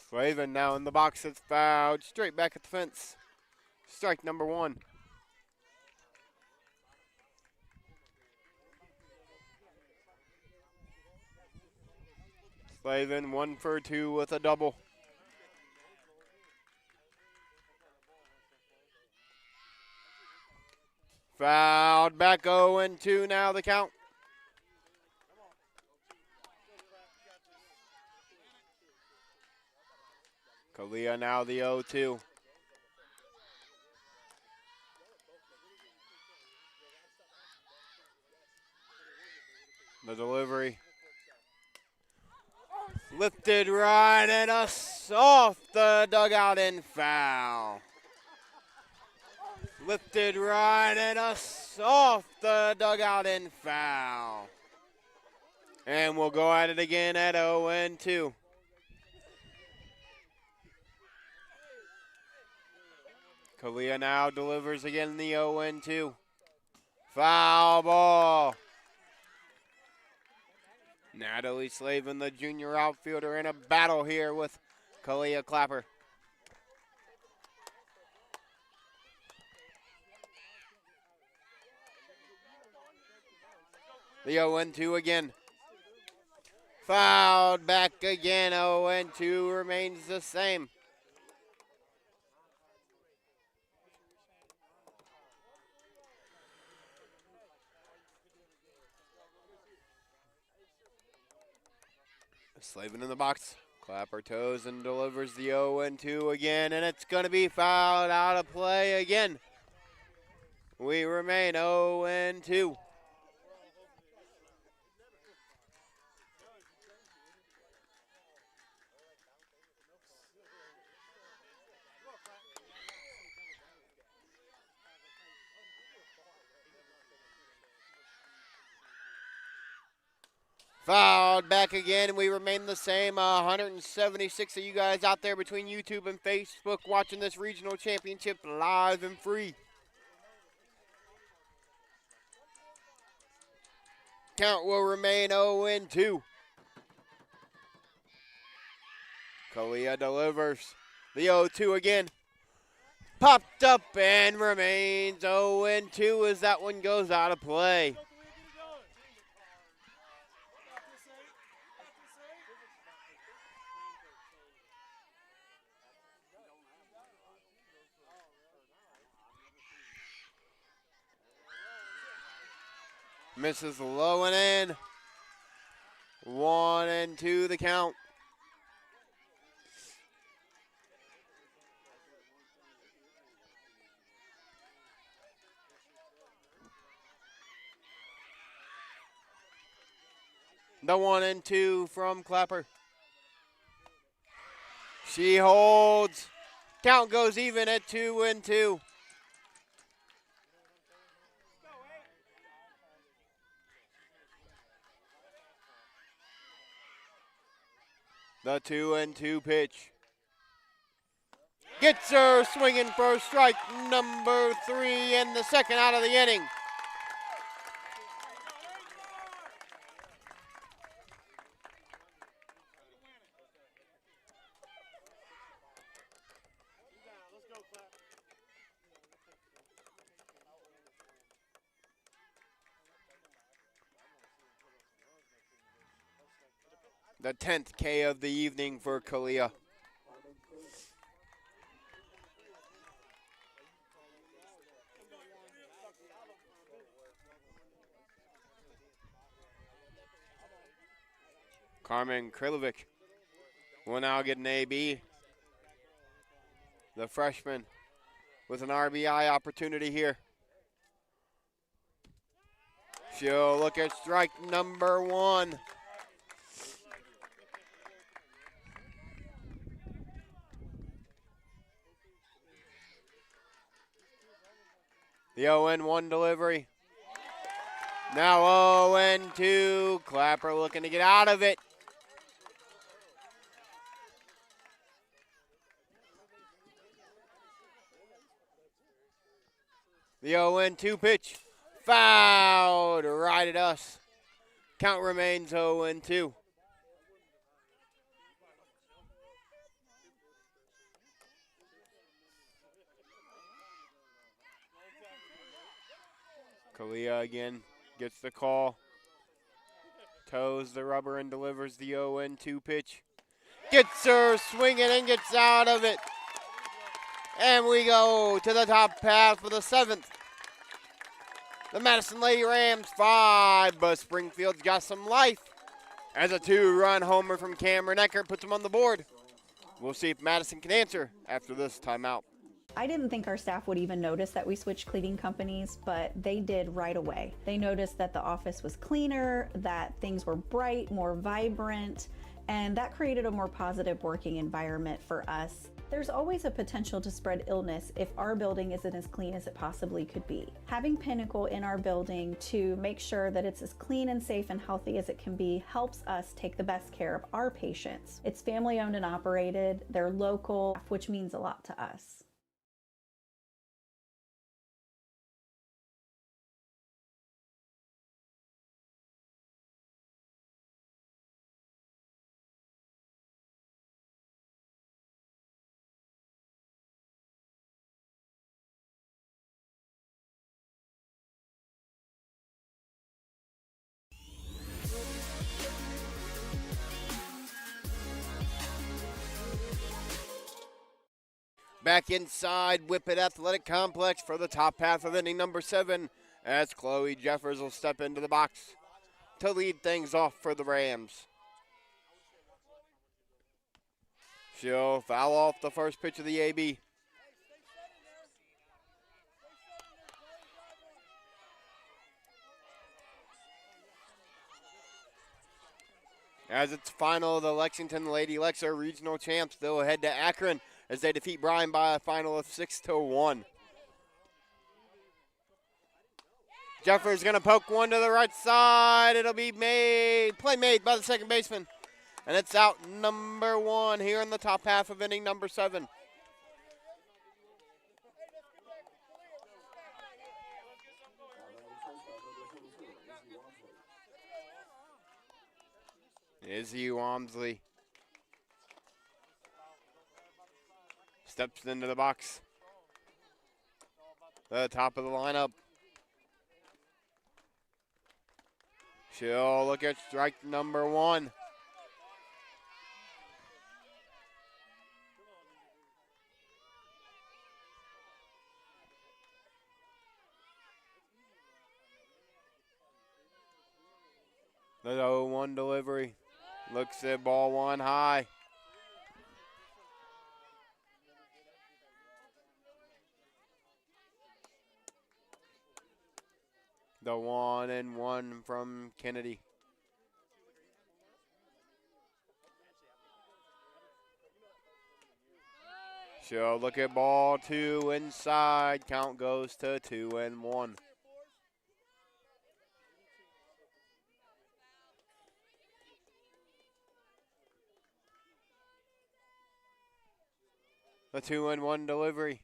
Slavin now in the box. It's fouled. Straight back at the fence. Strike number 1. Slavin 1 for 2 with a double. Fouled back 0-2 now the count. Caliyah now the 0-2. The delivery. Lifted right at us off the dugout and foul. Lifted right at us off the dugout and foul. And we'll go at it again at 0-2. Caliyah now delivers again the 0-2. Foul ball. Natalie Slavin, the junior outfielder, in a battle here with Caliyah Clapper. The 0-2 again. Fouled back again. 0-2 remains the same. Slavin in the box. Clapper toes and delivers the 0-2 again, and it's going to be fouled out of play again. We remain 0-2. Fouled back again. We remain the same. 176 of you guys out there between YouTube and Facebook watching this regional championship live and free. Count will remain 0-2. Caliyah delivers the 0-2 again. Popped up and remains 0-2 as that one goes out of play. Misses low and in. 1-2 the count. The 1-2 from Clapper. She holds. Count goes even at 2-2. The 2-2 pitch. Gets her swinging for strike number 3 and the second out of the inning. The 10th K of the evening for Caliyah. Carmen Krilovic will now get an AB. The freshman with an RBI opportunity here. She'll look at strike number 1. The 0-1 delivery. Now 0-2. Clapper looking to get out of it. The 0-2 pitch. Fouled right at us. Count remains 0-2. Caliyah again gets the call. Toes the rubber and delivers the 0-2 pitch. Gets her swinging and gets out of it. And we go to the top path for the 7th. The Madison Lady Rams 5, but Springfield's got some life as a 2-run homer from Cameron Eckert puts them on the board. We'll see if Madison can answer after this timeout. I didn't think our staff would even notice that we switched cleaning companies, but they did right away. They noticed that the office was cleaner, that things were bright, more vibrant, and that created a more positive working environment for us. There's always a potential to spread illness if our building isn't as clean as it possibly could be. Having Pinnacle in our building to make sure that it's as clean and safe and healthy as it can be helps us take the best care of our patients. It's family owned and operated, they're local, which means a lot to us. Back inside Whippet Athletic Complex for the top half of inning number 7 as Chloe Jeffers will step into the box to lead things off for the Rams. She'll foul off the first pitch of the AB. As it's final, the Lexington Lady Lexer regional champs, they'll head to Akron as they defeat Bryan by a final of 6-1. Jeffers going to poke one to the right side. It'll be made. Play made by the second baseman. And it's out number 1 here in the top half of inning number 7. Izzy Walmsley steps into the box. The top of the lineup. She'll look at strike number 1. The 0-1 delivery. Looks at ball 1 high. The 1-1 from Kennedy. She'll look at ball 2 inside. Count goes to 2-1. The 2-1 delivery.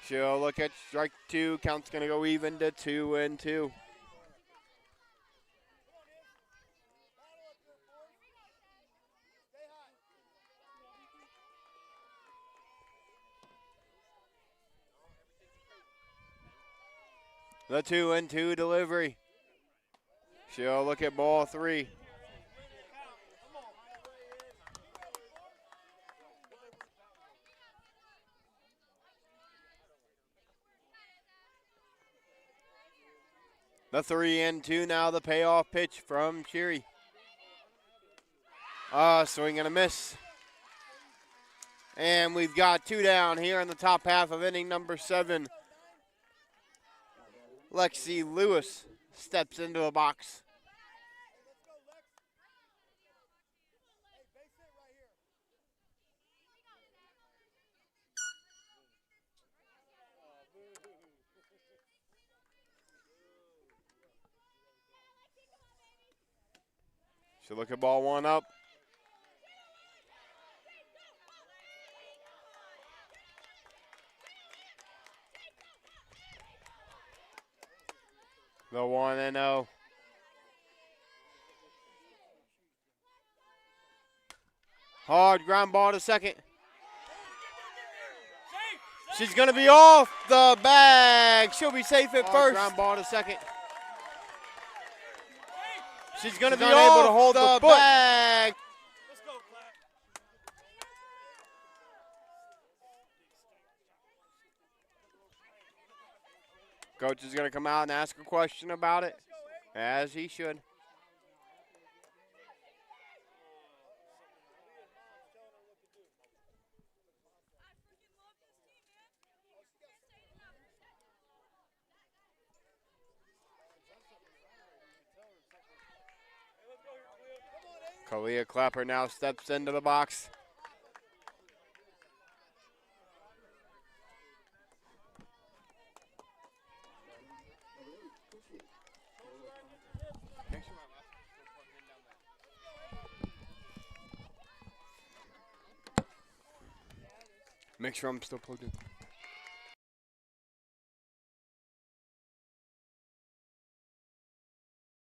She'll look at strike 2. Count's going to go even to 2-2. The 2-2 delivery. She'll look at ball 3. The 3-2 now, the payoff pitch from Cheery. Swing and a miss. And we've got 2 down here in the top half of inning number 7. Lexi Lewis steps into the box. She'll look at ball 1 up. The 1-0. Hard ground ball to second. She's going to be off the bag. She'll be safe at first. Ground ball to second. She's going to be able to hold the bag. Let's go, Clap. Coach is going to come out and ask a question about it, as he should. Caliyah Clapper now steps into the box. Make sure I'm still plugged in.